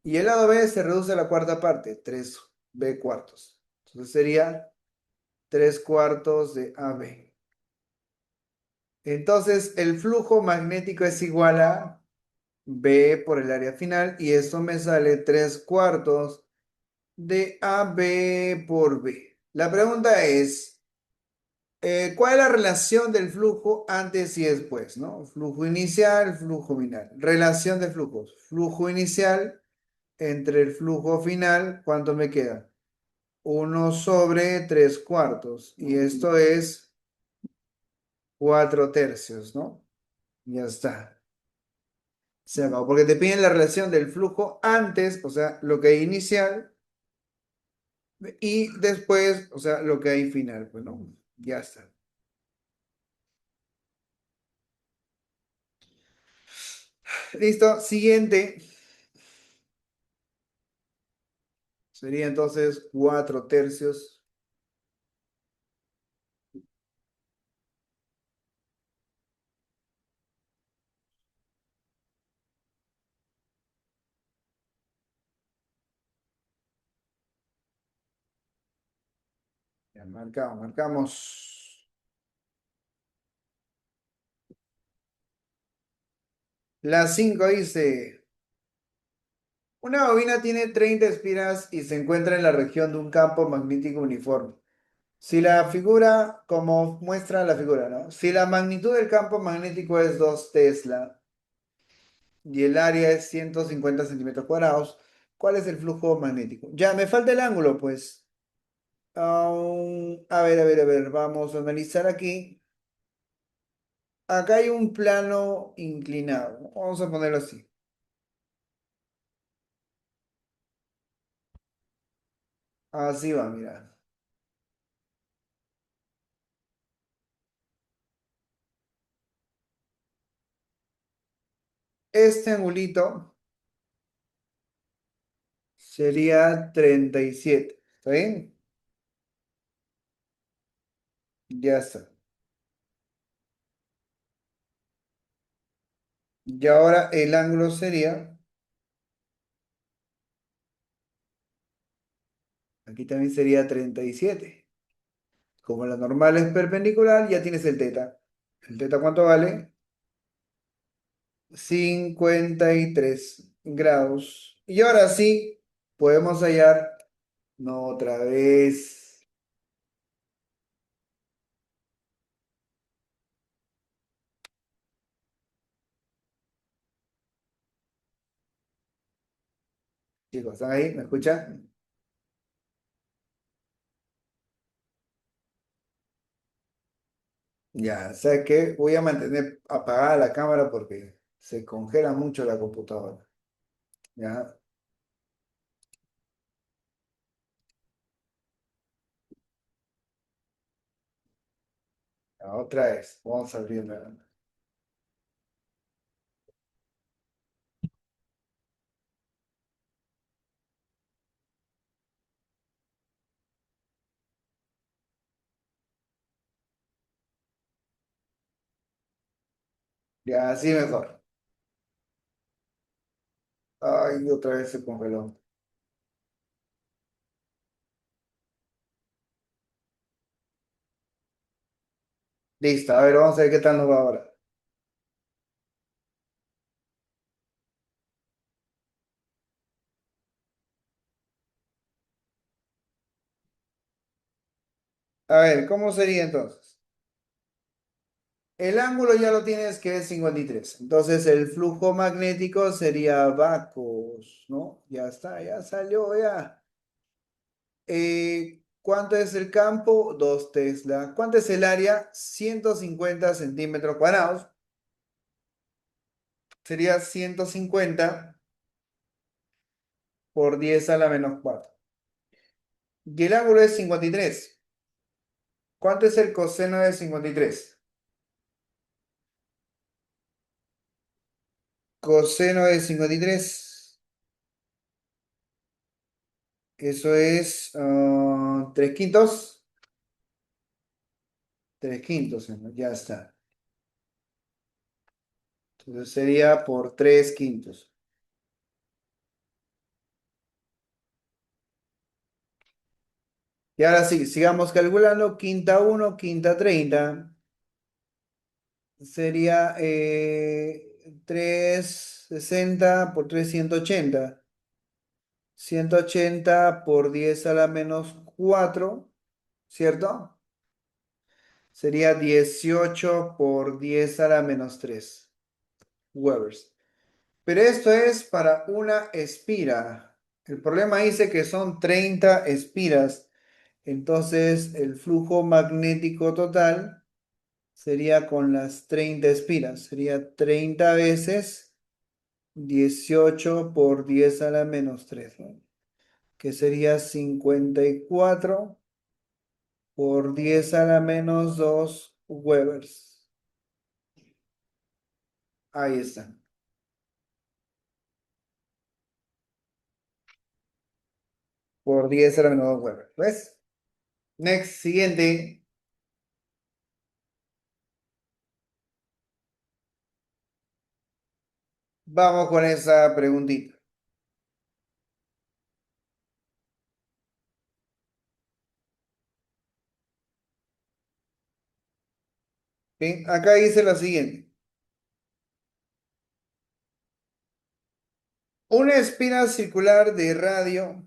Y el lado B se reduce a la cuarta parte, 3B cuartos. Entonces sería 3 cuartos de AB. Entonces, el flujo magnético es igual a B por el área final y esto me sale 3 cuartos de AB por B. La pregunta es, ¿cuál es la relación del flujo antes y después, ¿no? Flujo inicial, flujo final. Relación de flujos. Flujo inicial entre el flujo final, ¿cuánto me queda? 1/3 cuartos. Y esto es 4 tercios, ¿no? Ya está. Se acabó, porque te piden la relación del flujo antes, o sea, lo que hay inicial, y después, o sea, lo que hay final. Pues no, ya está. Listo, siguiente. Sería entonces 4 tercios. Ya, marcamos, marcamos. La 5 dice, una bobina tiene 30 espiras y se encuentra en la región de un campo magnético uniforme. Si la figura, como muestra la figura, ¿no? Si la magnitud del campo magnético es 2 Tesla y el área es 150 centímetros cuadrados, ¿cuál es el flujo magnético? Ya, me falta el ángulo, pues. A ver, vamos a analizar aquí. Acá hay un plano inclinado. Vamos a ponerlo así. Así va, mira. Este angulito sería 37. ¿Está bien? Ya está. Y ahora el ángulo sería, aquí también sería 37. Como la normal es perpendicular, ya tienes el teta. ¿El teta cuánto vale? 53 grados. Y ahora sí, podemos hallar, no otra vez. Chicos, ¿están ahí? ¿Me escuchan? Ya, ¿sabes qué? Voy a mantener apagada la cámara porque se congela mucho la computadora. Ya, Otra vez, vamos abriendo. Ya, así mejor. Ay, otra vez se congeló. Listo, a ver, vamos a ver qué tal nos va ahora. A ver, ¿cómo sería entonces? El ángulo ya lo tienes que es 53. Entonces el flujo magnético sería vacos, ¿no? Ya está, ya salió, ya. ¿Cuánto es el campo? 2 Tesla. ¿Cuánto es el área? 150 centímetros cuadrados. Sería 150 por 10 a la menos 4. Y el ángulo es 53. ¿Cuánto es el coseno de 53? Coseno de 53. Eso es 3 quintos. 3 quintos, ¿no? Ya está. Entonces sería por 3 quintos. Y ahora sí, sigamos calculando. Quinta uno, quinta 30. Sería 360 por 3, 180. 180 por 10 a la menos 4, ¿cierto? Sería 18 por 10 a la menos 3 Webers. Pero esto es para una espira. El problema dice que son 30 espiras. Entonces el flujo magnético total sería con las 30 espiras. Sería 30 veces 18 por 10 a la menos 3, ¿no? Que sería 54 por 10 a la menos 2 Webers. Ahí está. Por 10 a la menos 2 Webers. ¿Ves? Next, siguiente. Vamos con esa preguntita. Bien, acá dice la siguiente. Una espina circular de radio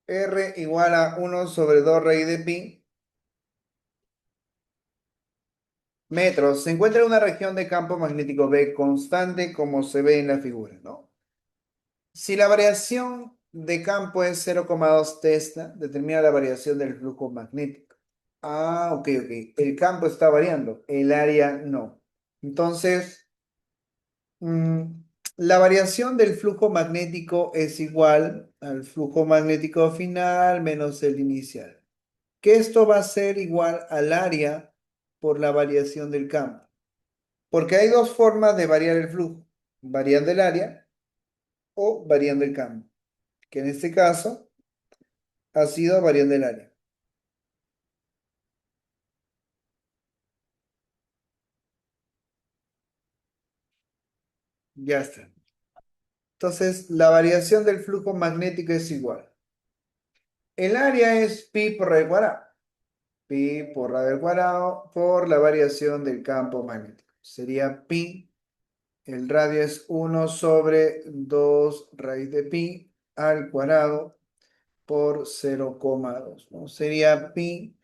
R igual a 1/2 raíz de pi metros se encuentra en una región de campo magnético B constante como se ve en la figura, ¿no? Si la variación de campo es 0,2 Tesla, determina la variación del flujo magnético. Ah, ok, ok. El campo está variando, el área no. Entonces, mm, la variación del flujo magnético es igual al flujo magnético final menos el inicial. Que esto va a ser igual al área por la variación del campo. Porque hay dos formas de variar el flujo, variando el área o variando el campo, que en este caso ha sido variando el área. Ya está. Entonces, la variación del flujo magnético es igual. El área es pi por radio al cuadrado. Pi por radio al cuadrado por la variación del campo magnético. Sería pi, el radio es 1/2 raíz de pi al cuadrado por 0,2, ¿no? Sería pi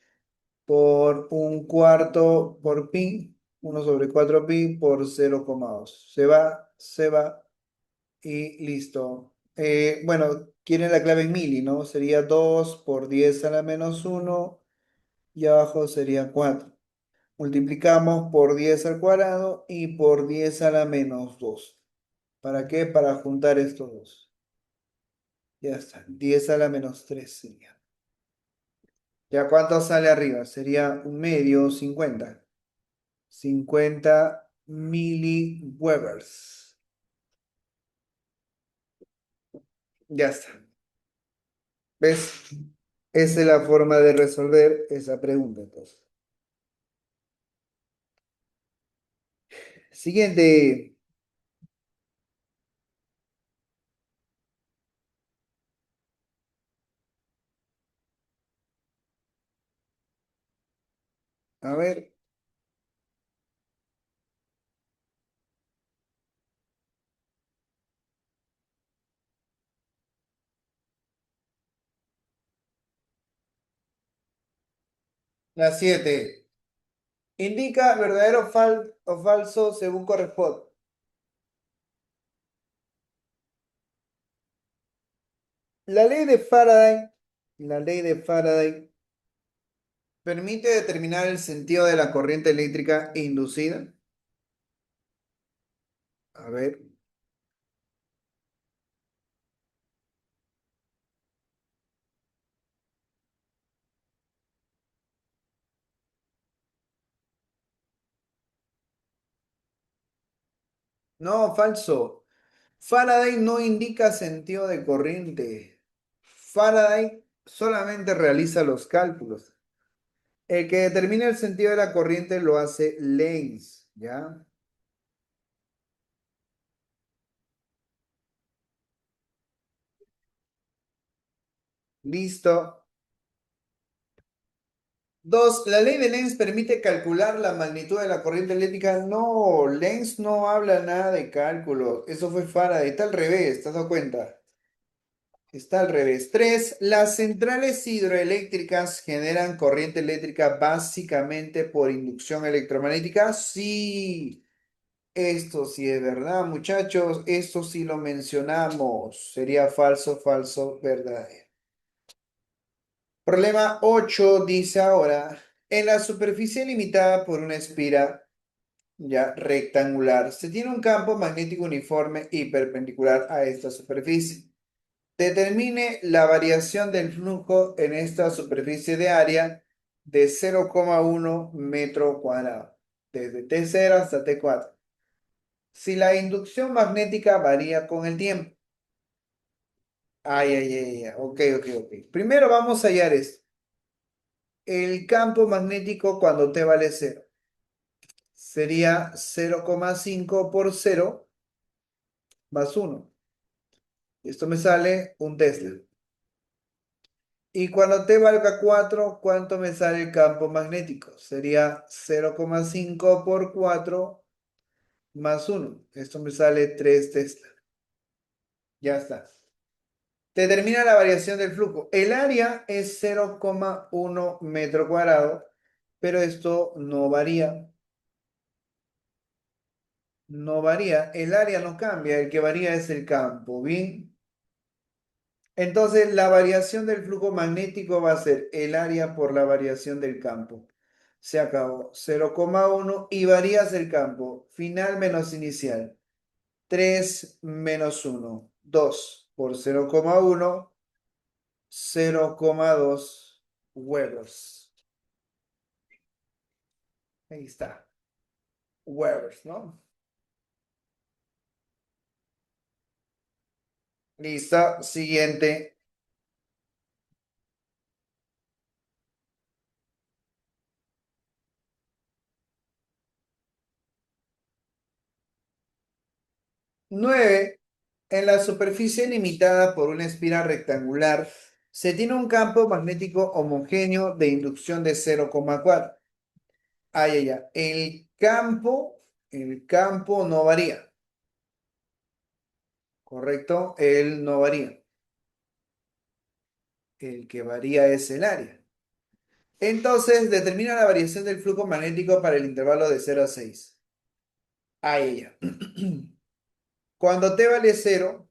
por 1/4 por pi, 1/4 pi por 0,2. Se va y listo. Bueno, quieren la clave en mili, ¿no? Sería 2 por 10 a la menos 1 y abajo sería 4. Multiplicamos por 10 al cuadrado y por 10 a la menos 2. ¿Para qué? Para juntar estos dos. Ya está. 10 a la menos 3 sería. ¿Ya cuánto sale arriba? Sería un medio, 50. 50 miliwebers. Ya está. ¿Ves? Esa es la forma de resolver esa pregunta, entonces. Siguiente. A ver, la 7. Indica verdadero o falso según corresponde. La ley de Faraday, la ley de Faraday permite determinar el sentido de la corriente eléctrica inducida. A ver. No, falso. Faraday no indica sentido de corriente. Faraday solamente realiza los cálculos. El que determina el sentido de la corriente lo hace Lenz, ¿ya? Listo. Dos, la ley de Lenz permite calcular la magnitud de la corriente eléctrica. No, Lenz no habla nada de cálculo. Eso fue Faraday. Está al revés, ¿te has dado cuenta? Está al revés. Tres, las centrales hidroeléctricas generan corriente eléctrica básicamente por inducción electromagnética. Sí, esto sí es verdad, muchachos. Esto sí lo mencionamos. Sería falso, falso, verdadero. Problema 8 dice ahora, en la superficie limitada por una espira ya rectangular, se tiene un campo magnético uniforme y perpendicular a esta superficie. Determine la variación del flujo en esta superficie de área de 0,1 metro cuadrado, desde T0 hasta T4. Si la inducción magnética varía con el tiempo. Ay, ay, ay, ay. Ok, ok, ok. Primero vamos a hallar esto. El campo magnético cuando T vale 0 sería 0,5 por 0 más 1. Esto me sale un Tesla. Y cuando T valga 4, ¿cuánto me sale el campo magnético? Sería 0,5 por 4 más 1. Esto me sale 3 Tesla. Ya está. Determina la variación del flujo. El área es 0,1 metro cuadrado, pero esto no varía. No varía. El área no cambia. El que varía es el campo. Bien. Entonces, la variación del flujo magnético va a ser el área por la variación del campo. Se acabó. 0,1 y varías el campo. Final menos inicial. 3 menos 1. 2 por 0,1. 0,2 huevos. Ahí está. Huevos, ¿no? Listo. Siguiente. 9. En la superficie limitada por una espira rectangular, se tiene un campo magnético homogéneo de inducción de 0,4. Ay, ay, ay. El campo no varía, ¿correcto? Él no varía. El que varía es el área. Entonces, determina la variación del flujo magnético para el intervalo de 0 a 6. Ay, ay, ay. Cuando t vale 0,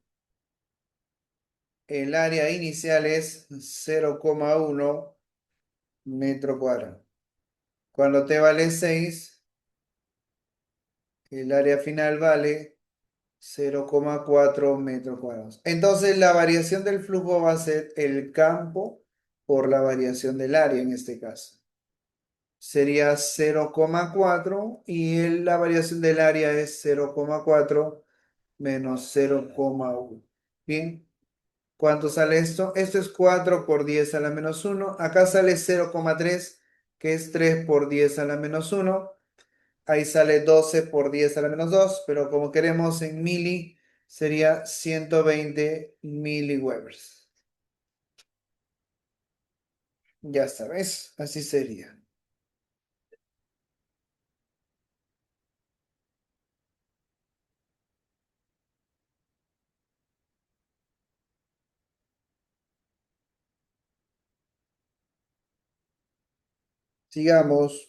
el área inicial es 0,1 metro cuadrado. Cuando t vale 6, el área final vale 0,4 metros cuadrados. Entonces, la variación del flujo va a ser el campo por la variación del área en este caso. Sería 0,4 y la variación del área es 0,4 menos 0,1. Bien, ¿cuánto sale esto? Esto es 4 por 10 a la menos 1. Acá sale 0,3, que es 3 por 10 a la menos 1. Ahí sale 12 por 10 a la menos 2, pero como queremos en mili, sería 120 miliwebers. Ya sabes, así sería. Sigamos.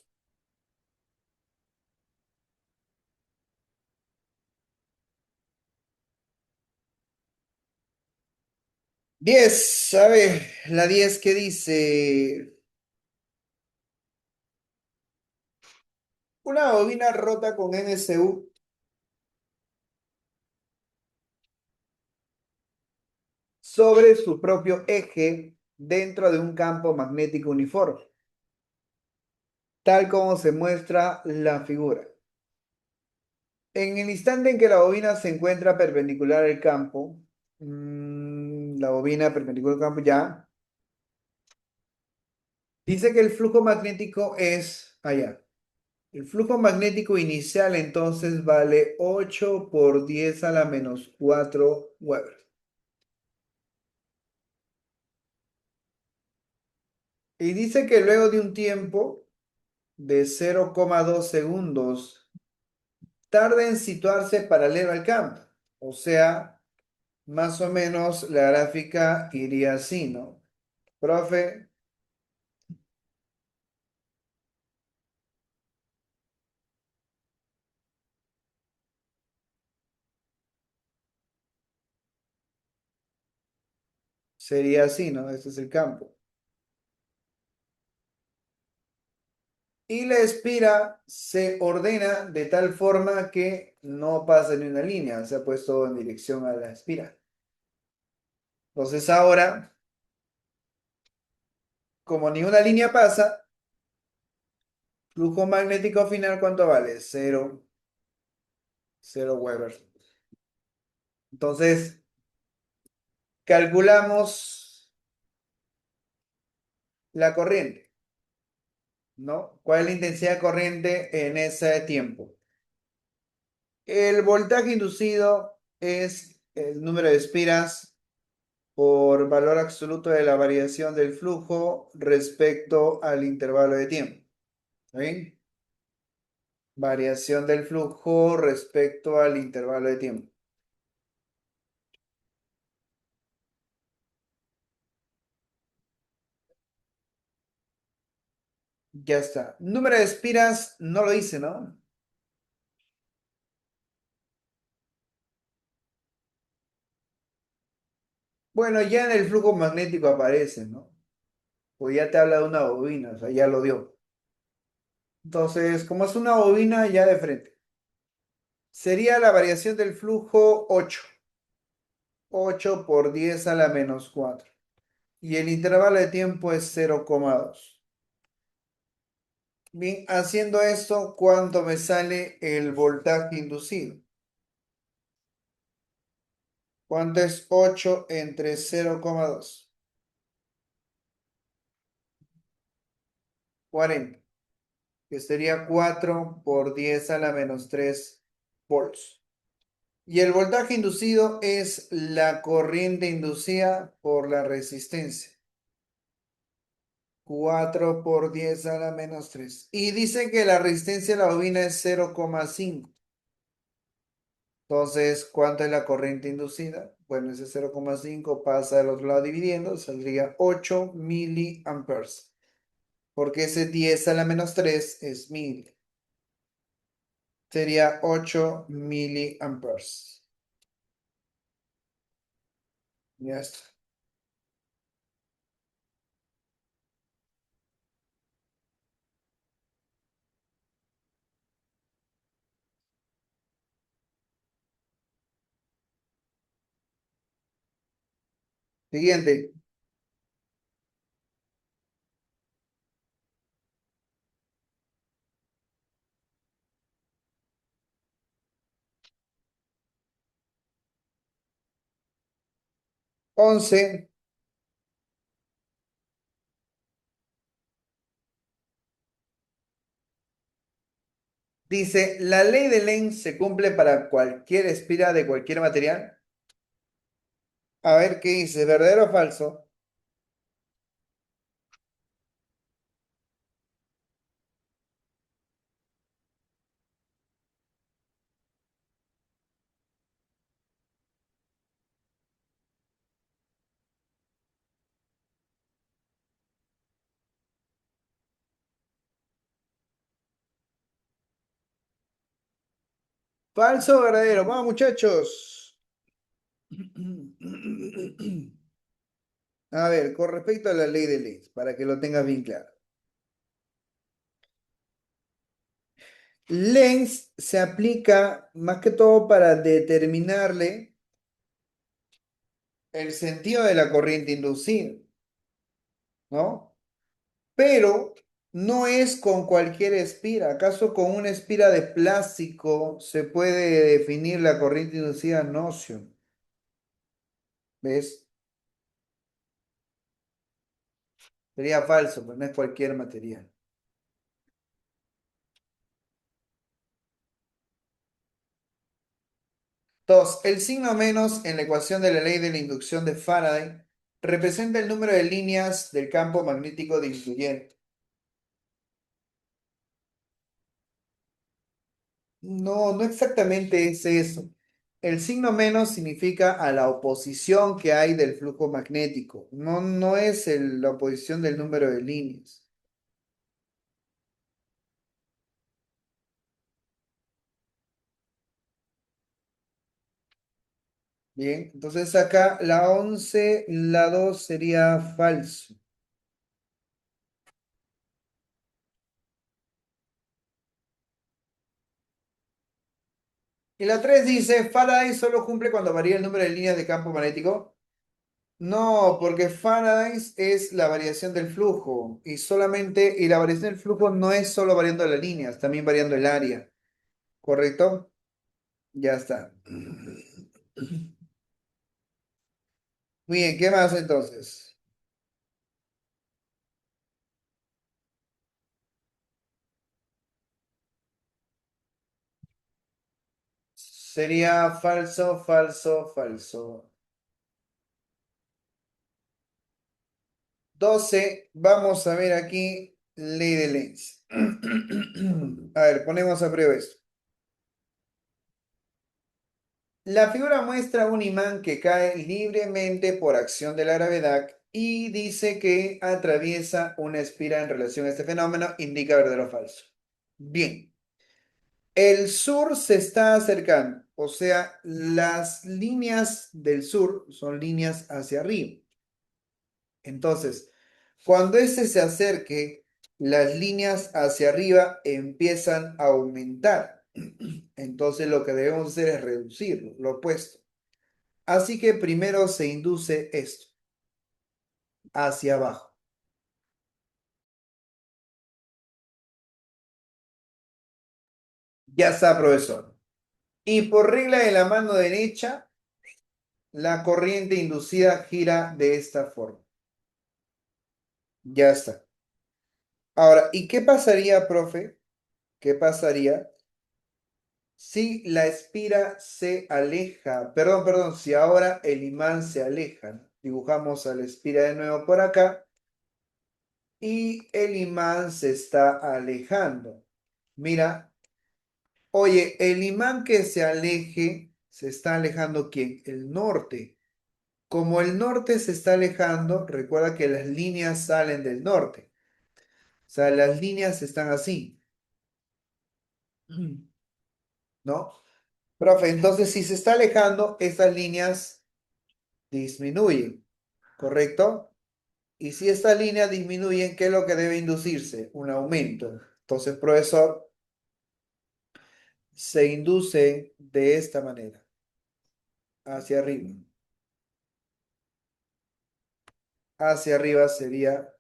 10, a ver, la 10 que dice, una bobina rota con NSU sobre su propio eje dentro de un campo magnético uniforme, tal como se muestra la figura. En el instante en que la bobina se encuentra perpendicular al campo, la bobina perpendicular al campo ya, dice que el flujo magnético es allá. El flujo magnético inicial entonces vale 8 por 10 a la menos 4 Weber. Y dice que luego de un tiempo de 0,2 segundos, tarda en situarse paralelo al campo. O sea, más o menos la gráfica iría así, ¿no? Profe, sería así, ¿no? Este es el campo. Y la espira se ordena de tal forma que no pasa ni una línea, se ha puesto en dirección a la espira. Entonces ahora, como ni una línea pasa, flujo magnético final, ¿cuánto vale? Cero, 0 Weber. Entonces, calculamos la corriente, ¿no? ¿Cuál es la intensidad de corriente en ese tiempo? El voltaje inducido es el número de espiras por valor absoluto de la variación del flujo respecto al intervalo de tiempo. ¿Está bien? Variación del flujo respecto al intervalo de tiempo. Ya está. Número de espiras no lo dice, ¿no? Bueno, ya en el flujo magnético aparece, ¿no? Pues ya te habla de una bobina, o sea, ya lo dio. Entonces, como es una bobina, ya de frente. Sería la variación del flujo 8. 8 por 10 a la menos 4. Y el intervalo de tiempo es 0,2. Bien, haciendo esto, ¿cuánto me sale el voltaje inducido? ¿Cuánto es 8 entre 0,2? 40, que sería 4 por 10 a la menos 3 volts. Y el voltaje inducido es la corriente inducida por la resistencia. 4 por 10 a la menos 3. Y dice que la resistencia de la bobina es 0,5. Entonces, ¿cuánto es la corriente inducida? Bueno, ese 0,5 pasa al otro lado dividiendo, saldría 8 miliamperes. Porque ese 10 a la menos 3 es 1000. Sería 8 miliamperes. Ya está. Siguiente. 11 dice, la ley de Lenz se cumple para cualquier espira de cualquier material. A ver qué dice, ¿verdadero o falso? Falso o verdadero. Vamos, muchachos. A ver, con respecto a la ley de Lenz, para que lo tengas bien claro. Lenz se aplica más que todo para determinarle el sentido de la corriente inducida, ¿no? Pero no es con cualquier espira. ¿Acaso con una espira de plástico se puede definir la corriente inducida? No, Xion. ¿Ves? Sería falso, pero no es cualquier material. Dos, el signo menos en la ecuación de la ley de la inducción de Faraday representa el número de líneas del campo magnético disminuyente. No, no exactamente es eso. El signo menos significa a la oposición que hay del flujo magnético. No, no es la oposición del número de líneas. Bien, entonces acá la 11, la 2 sería falso. Y la 3 dice, Faraday solo cumple cuando varía el número de líneas de campo magnético. No, porque Faraday es la variación del flujo y la variación del flujo no es solo variando las líneas, también variando el área, ¿correcto? Ya está. Muy bien, ¿qué más entonces? Sería falso, falso, falso. 12. Vamos a ver aquí ley de Lenz. A ver, ponemos a prueba esto. La figura muestra un imán que cae libremente por acción de la gravedad y dice que atraviesa una espira en relación a este fenómeno, indica verdadero o falso. Bien, el sur se está acercando, o sea, las líneas del sur son líneas hacia arriba. Entonces, cuando este se acerque, las líneas hacia arriba empiezan a aumentar. Entonces, lo que debemos hacer es reducirlo, lo opuesto. Así que primero se induce esto, hacia abajo. Ya está, profesor. Y por regla de la mano derecha, la corriente inducida gira de esta forma. Ya está. Ahora, ¿y qué pasaría, profe? ¿Qué pasaría si la espira se aleja? Perdón, si ahora el imán se aleja, ¿no? Dibujamos a la espira de nuevo por acá y el imán se está alejando. Mira, oye, el imán que se aleje, se está alejando ¿quién? El norte. Como el norte se está alejando, recuerda que las líneas salen del norte. O sea, las líneas están así, ¿no? Profe, entonces si se está alejando, estas líneas disminuyen, ¿correcto? Y si estas líneas disminuyen, ¿qué es lo que debe inducirse? Un aumento. Entonces, profesor, se induce de esta manera, hacia arriba. Hacia arriba sería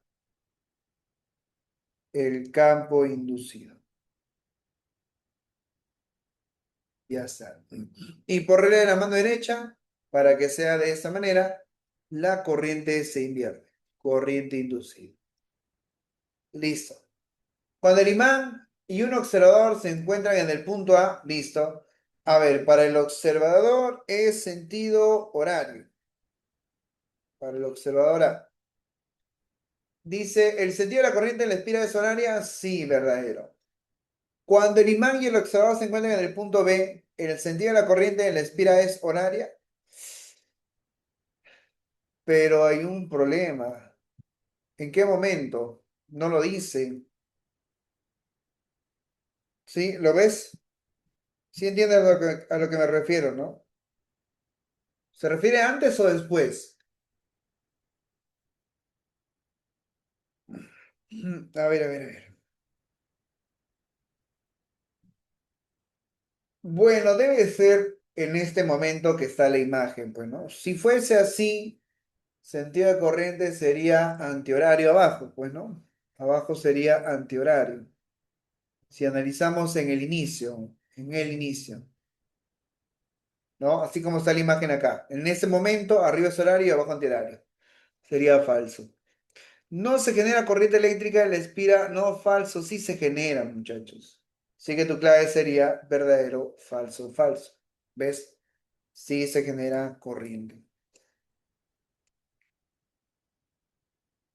el campo inducido. Ya está. Y por regla de la mano derecha, para que sea de esta manera, la corriente se invierte. Corriente inducida. Listo. Cuando el imán y un observador se encuentran en el punto A, listo. A ver, para el observador es sentido horario. Para el observador A. Dice, ¿el sentido de la corriente en la espiral es horaria? Sí, verdadero. Cuando el imán y el observador se encuentran en el punto B, ¿el sentido de la corriente en la espiral es horaria? Pero hay un problema. ¿En qué momento? No lo dice. ¿Sí? ¿Lo ves? ¿Sí entiendes a lo que me refiero, no? ¿Se refiere antes o después? A ver, a ver, a ver. Bueno, debe ser en este momento que está la imagen, pues, ¿no? Si fuese así, sentido de corriente sería antihorario abajo, pues, ¿no? Abajo sería antihorario. Si analizamos en el inicio, ¿no? Así como está la imagen acá. En ese momento, arriba es horario y abajo antihorario. Sería falso. No se genera corriente eléctrica en la espira, no falso, sí se genera, muchachos. Así que tu clave sería verdadero, falso, falso. ¿Ves? Sí se genera corriente.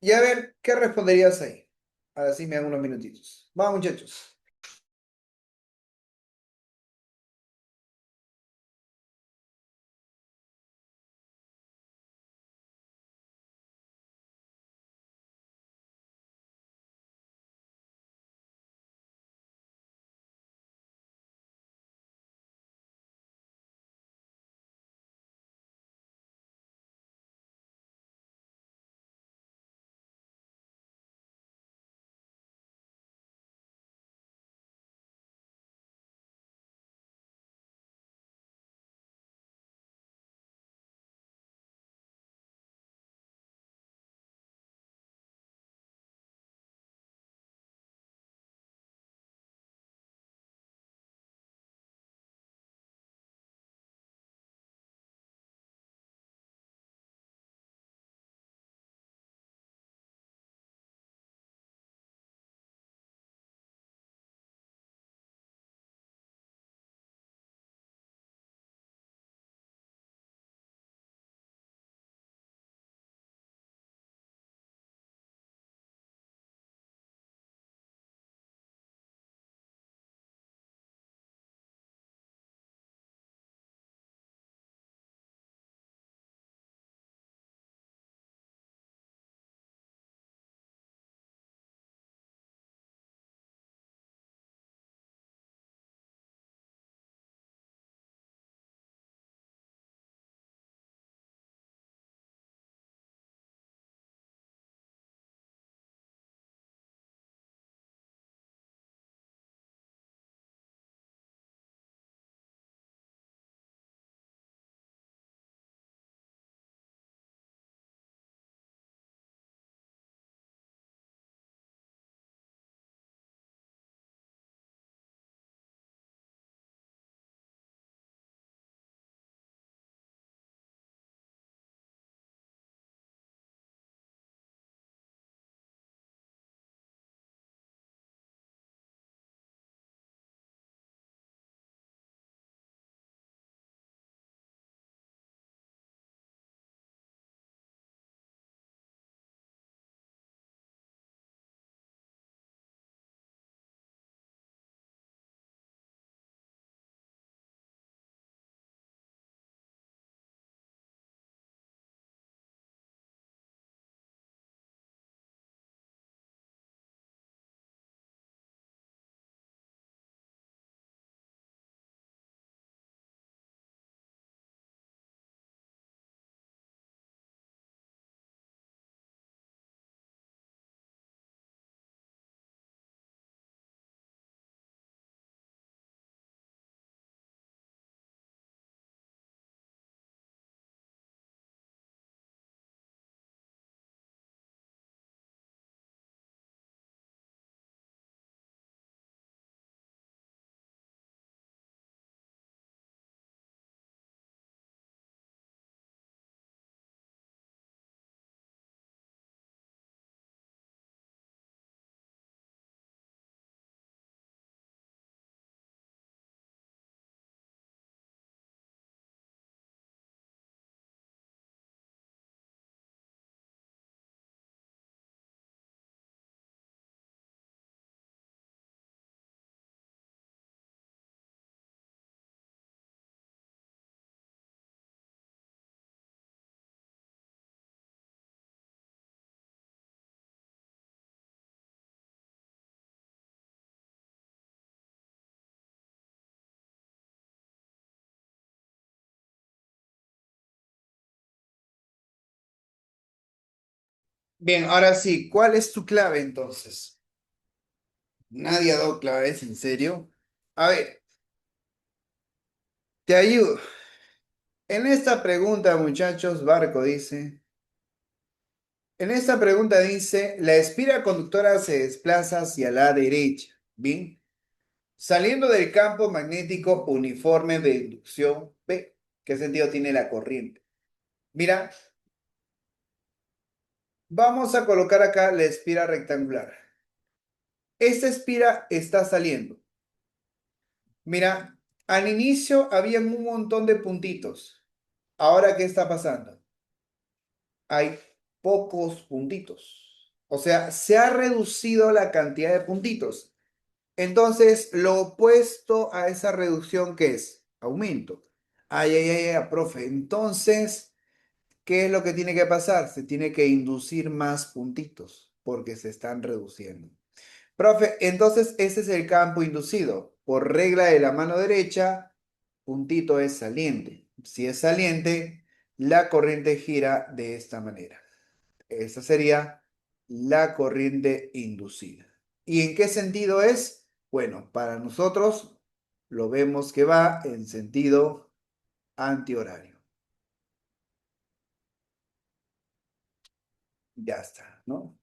Y a ver, ¿qué responderías ahí? Ahora sí me dan unos minutitos. Vamos, muchachos. Bien, ahora sí, ¿cuál es tu clave entonces? Nadie ha dado claves, ¿en serio? A ver, te ayudo. En esta pregunta, muchachos, Barco dice, en esta pregunta dice, la espira conductora se desplaza hacia la derecha, ¿bien? Saliendo del campo magnético uniforme de inducción P. ¿Qué sentido tiene la corriente? Mira, vamos a colocar acá la espira rectangular. Esta espira está saliendo. Mira, al inicio habían un montón de puntitos. Ahora, ¿qué está pasando? Hay pocos puntitos. O sea, se ha reducido la cantidad de puntitos. Entonces, lo opuesto a esa reducción, ¿qué es? Aumento. Ay, ay, ay, ay, profe. Entonces, ¿qué es lo que tiene que pasar? Se tiene que inducir más puntitos porque se están reduciendo. Profe, entonces ese es el campo inducido. Por regla de la mano derecha, puntito es saliente. Si es saliente, la corriente gira de esta manera. Esa sería la corriente inducida. ¿Y en qué sentido es? Bueno, para nosotros lo vemos que va en sentido antihorario. Ya está, ¿no?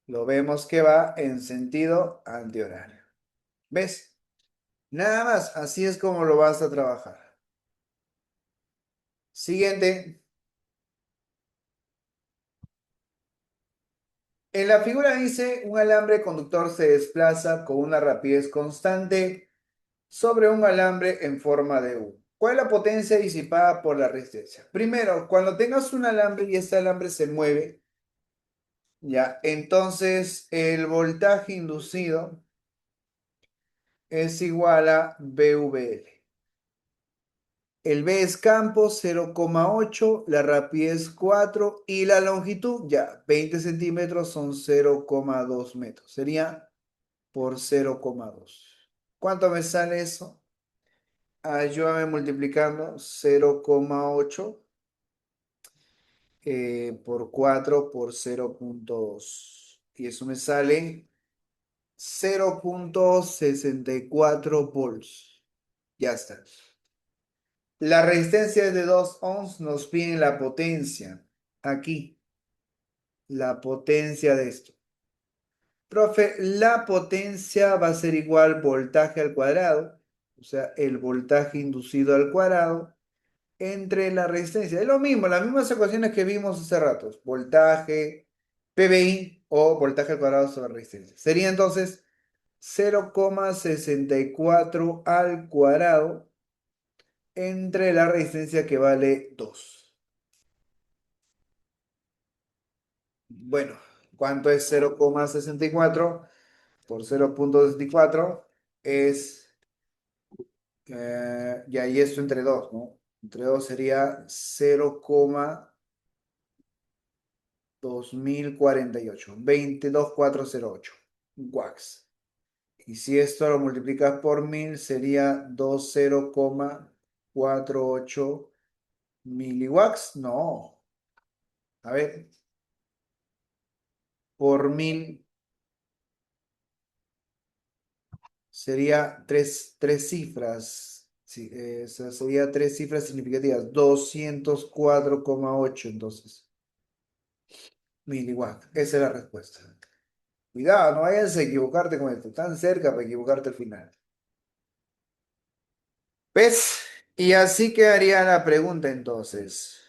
Lo vemos que va en sentido antihorario. ¿Ves? Nada más, así es como lo vas a trabajar. Siguiente. En la figura dice, un alambre conductor se desplaza con una rapidez constante sobre un alambre en forma de U. ¿Cuál es la potencia disipada por la resistencia? Primero, cuando tengas un alambre y este alambre se mueve, ya, entonces el voltaje inducido es igual a BVL. El B es campo 0,8, la rapidez 4 y la longitud, ya, 20 centímetros son 0,2 metros. Sería por 0,2. ¿Cuánto me sale eso? Ayúdame multiplicando 0,8 por 4 por 0,2. Y eso me sale 0,64 volts. Ya está. La resistencia es de 2 ohms, nos pide la potencia. Aquí, la potencia de esto. Profe, la potencia va a ser igual voltaje al cuadrado, o sea, el voltaje inducido al cuadrado, entre la resistencia. Es lo mismo, las mismas ecuaciones que vimos hace rato. Voltaje, PBI o voltaje al cuadrado sobre resistencia. Sería entonces 0,64 al cuadrado entre la resistencia que vale 2. Bueno, ¿cuánto es 0,64 por 0,64? Es, ya, y esto entre 2, ¿no? Entre 2 sería 0,2048, 22408 watts. Y si esto lo multiplicas por 1000, sería 20,48 miliwatts. No, a ver, por 1000 sería tres cifras. Sí, sería tres cifras significativas. 204,8 entonces. Miliwatts. Esa es la respuesta. Cuidado, no vayas a equivocarte con esto. Tan cerca para equivocarte al final. ¿Ves? Y así quedaría la pregunta entonces.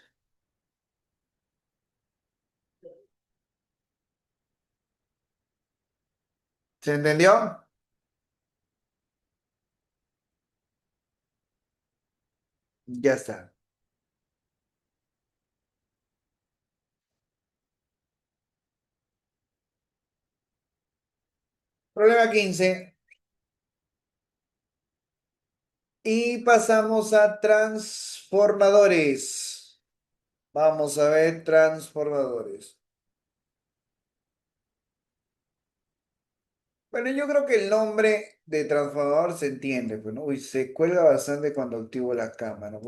¿Se entendió? Ya está. Problema 15. Y pasamos a transformadores. Vamos a ver transformadores. Bueno, yo creo que el nombre de transformador se entiende, pues, ¿no? Uy, se cuelga bastante cuando activo la cámara.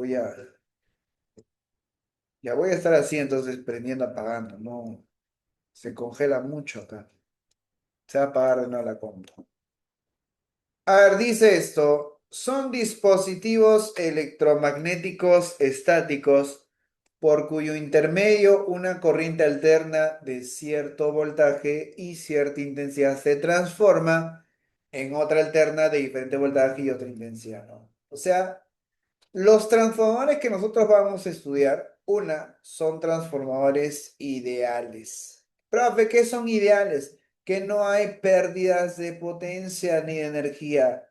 Ya voy a estar así, entonces prendiendo, apagando, ¿no? Se congela mucho acá. Se va a apagar de nuevo la compu. A ver, dice esto, son dispositivos electromagnéticos estáticos por cuyo intermedio una corriente alterna de cierto voltaje y cierta intensidad se transforma en otra alterna de diferente voltaje y otra intensidad, ¿no? O sea, los transformadores que nosotros vamos a estudiar, son transformadores ideales. Profe, ¿qué son ideales? Que no hay pérdidas de potencia ni de energía.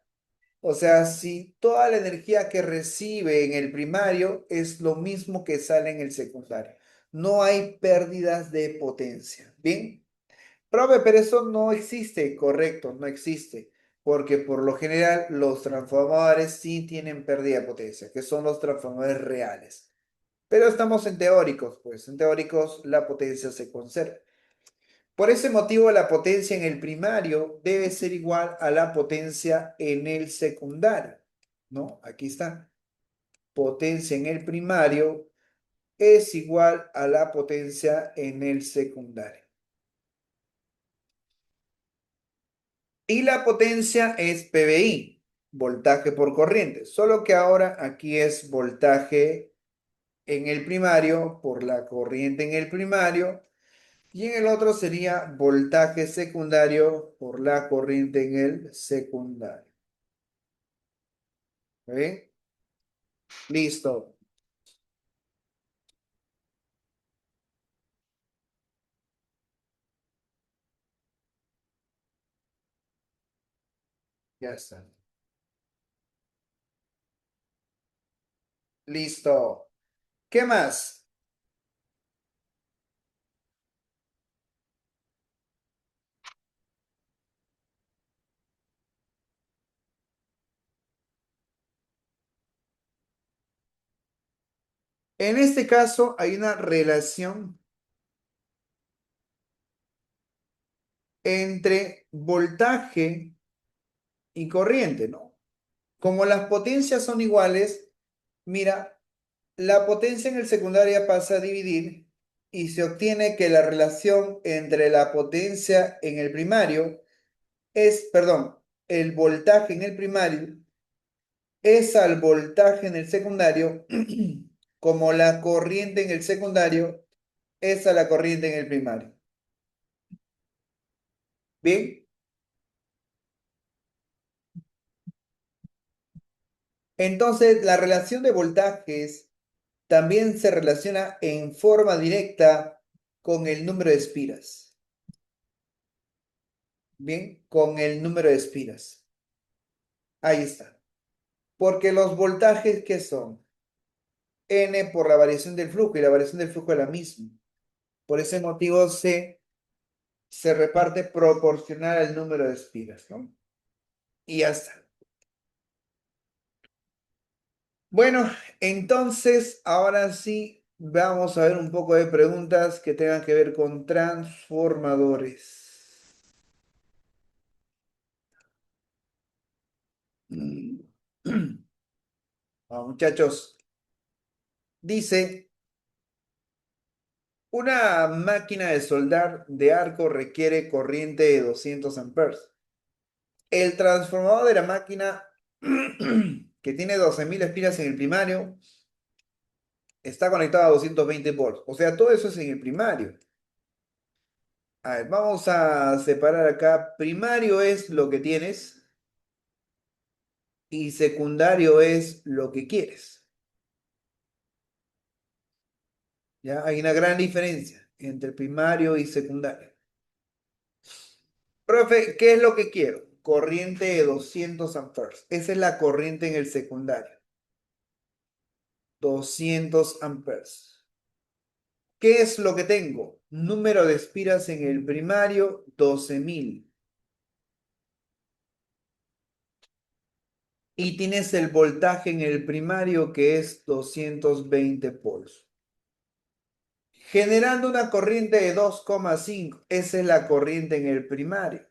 O sea, si toda la energía que recibe en el primario es lo mismo que sale en el secundario. No hay pérdidas de potencia. ¿Bien? Profe, pero eso no existe, correcto, no existe, porque por lo general los transformadores sí tienen pérdida de potencia, que son los transformadores reales. Pero estamos en teóricos, pues en teóricos la potencia se conserva. Por ese motivo la potencia en el primario debe ser igual a la potencia en el secundario, ¿no? Aquí está. Potencia en el primario es igual a la potencia en el secundario. Y la potencia es PVI, voltaje por corriente, solo que ahora aquí es voltaje en el primario por la corriente en el primario y en el otro sería voltaje secundario por la corriente en el secundario. ¿Ve? Listo. Ya está. Listo. ¿Qué más? En este caso hay una relación entre voltaje y corriente, ¿no? Como las potencias son iguales, mira, la potencia en el secundario pasa a dividir y se obtiene que la relación entre la potencia en el primario es, perdón, el voltaje en el primario es al voltaje en el secundario, como la corriente en el secundario es a la corriente en el primario. Bien, entonces la relación de voltajes también se relaciona en forma directa con el número de espiras. Bien, con el número de espiras. Ahí está. Porque los voltajes, ¿qué son? N por la variación del flujo y la variación del flujo es la misma. Por ese motivo se reparte proporcional al número de espiras, ¿no? Y ya está. Bueno, entonces ahora sí vamos a ver un poco de preguntas que tengan que ver con transformadores. Mm. Vamos, muchachos, dice, una máquina de soldar de arco requiere corriente de 200 amperes. El transformador de la máquina que tiene 12.000 espiras en el primario está conectado a 220 volts. O sea, todo eso es en el primario. A ver, vamos a separar acá. Primario es lo que tienes y secundario es lo que quieres. ¿Ya? Hay una gran diferencia entre primario y secundario. Profe, ¿qué es lo que quiero? Corriente de 200 amperes. Esa es la corriente en el secundario. 200 amperes. ¿Qué es lo que tengo? Número de espiras en el primario, 12.000. Y tienes el voltaje en el primario que es 220 volts. Generando una corriente de 2,5. Esa es la corriente en el primario.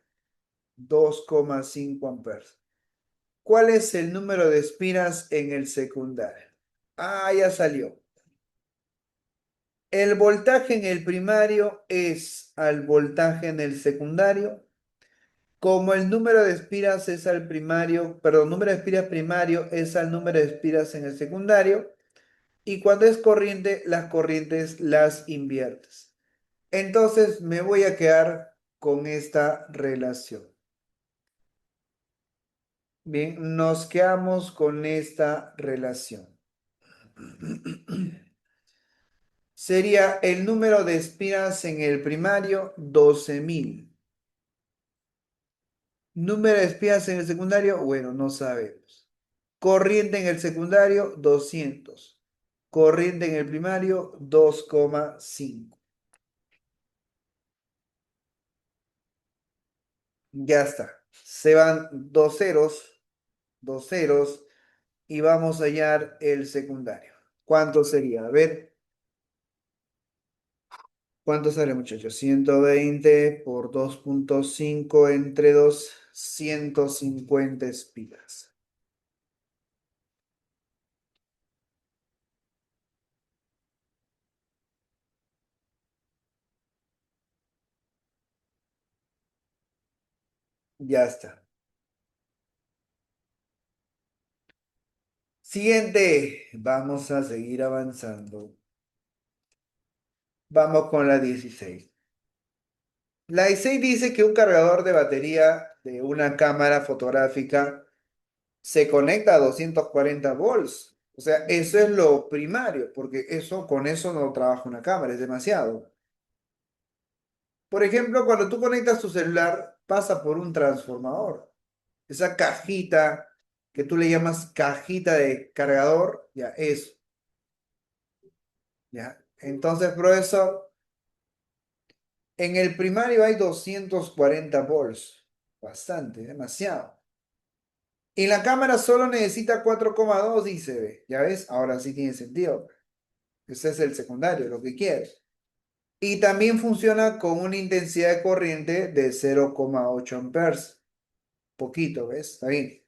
2,5 amperes. ¿Cuál es el número de espiras en el secundario? Ah, ya salió. El voltaje en el primario es al voltaje en el secundario. Como el número de espiras es al primario, perdón, número de espiras primario es al número de espiras en el secundario. Y cuando es corriente, las corrientes las inviertes. Entonces me voy a quedar con esta relación. Bien, nos quedamos con esta relación. Sería el número de espiras en el primario, 12.000. Número de espiras en el secundario, bueno, no sabemos. Corriente en el secundario, 200. Corriente en el primario, 2,5. Ya está. Se van dos ceros y vamos a hallar el secundario. ¿Cuánto sería? A ver, ¿cuánto sale, muchachos? 120 por 2,5 entre 2, 150 espiras. Ya está. Siguiente, vamos a seguir avanzando. Vamos con la 16. La 16 dice que un cargador de batería de una cámara fotográfica se conecta a 240 volts. O sea, eso es lo primario, porque eso, con eso no trabaja una cámara, es demasiado. Por ejemplo, cuando tú conectas tu celular, pasa por un transformador. Esa cajita que tú le llamas cajita de cargador, ya eso, ya. Entonces, por eso, en el primario hay 240 volts. Bastante, demasiado. Y la cámara solo necesita 4,2, dice, ve. Ya ves, ahora sí tiene sentido. Ese es el secundario, lo que quieres. Y también funciona con una intensidad de corriente de 0,8 amperes. Poquito, ¿ves? Está bien.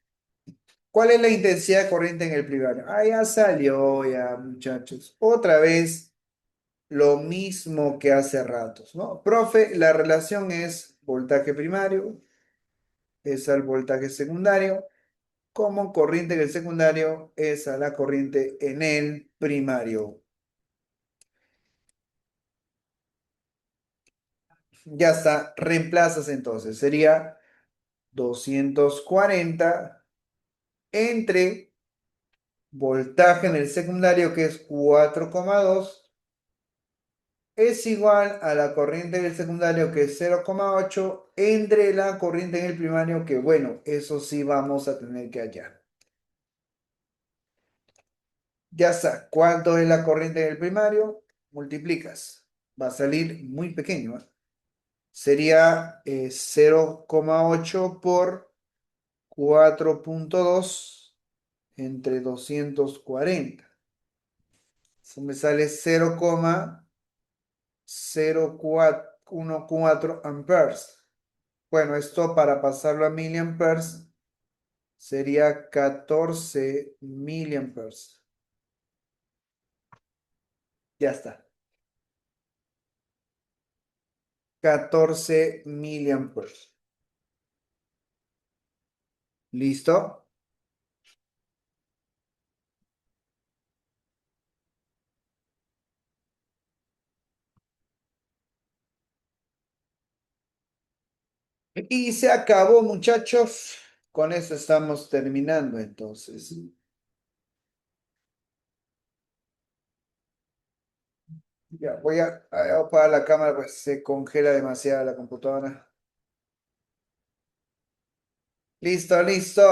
¿Cuál es la intensidad de corriente en el primario? Ah, ya salió, ya, muchachos. Otra vez lo mismo que hace ratos, ¿no? Profe, la relación es voltaje primario, es al voltaje secundario, como corriente en el secundario es a la corriente en el primario. Ya está, reemplazas entonces. Sería 240 entre voltaje en el secundario, que es 4,2, es igual a la corriente del secundario, que es 0,8, entre la corriente en el primario, que bueno, eso sí vamos a tener que hallar. Ya está. ¿Cuánto es la corriente en el primario? Multiplicas. Va a salir muy pequeño, ¿eh? Sería 0,8 por 4,2 entre 240. Eso me sale 0,0414 amperes. Bueno, esto para pasarlo a miliamperes sería 14 miliamperes. Ya está. 14 miliamperes. ¿Listo? Y se acabó, muchachos. Con eso estamos terminando entonces. Ya, voy a apagar la cámara, pues se congela demasiado la computadora. Listo, listo.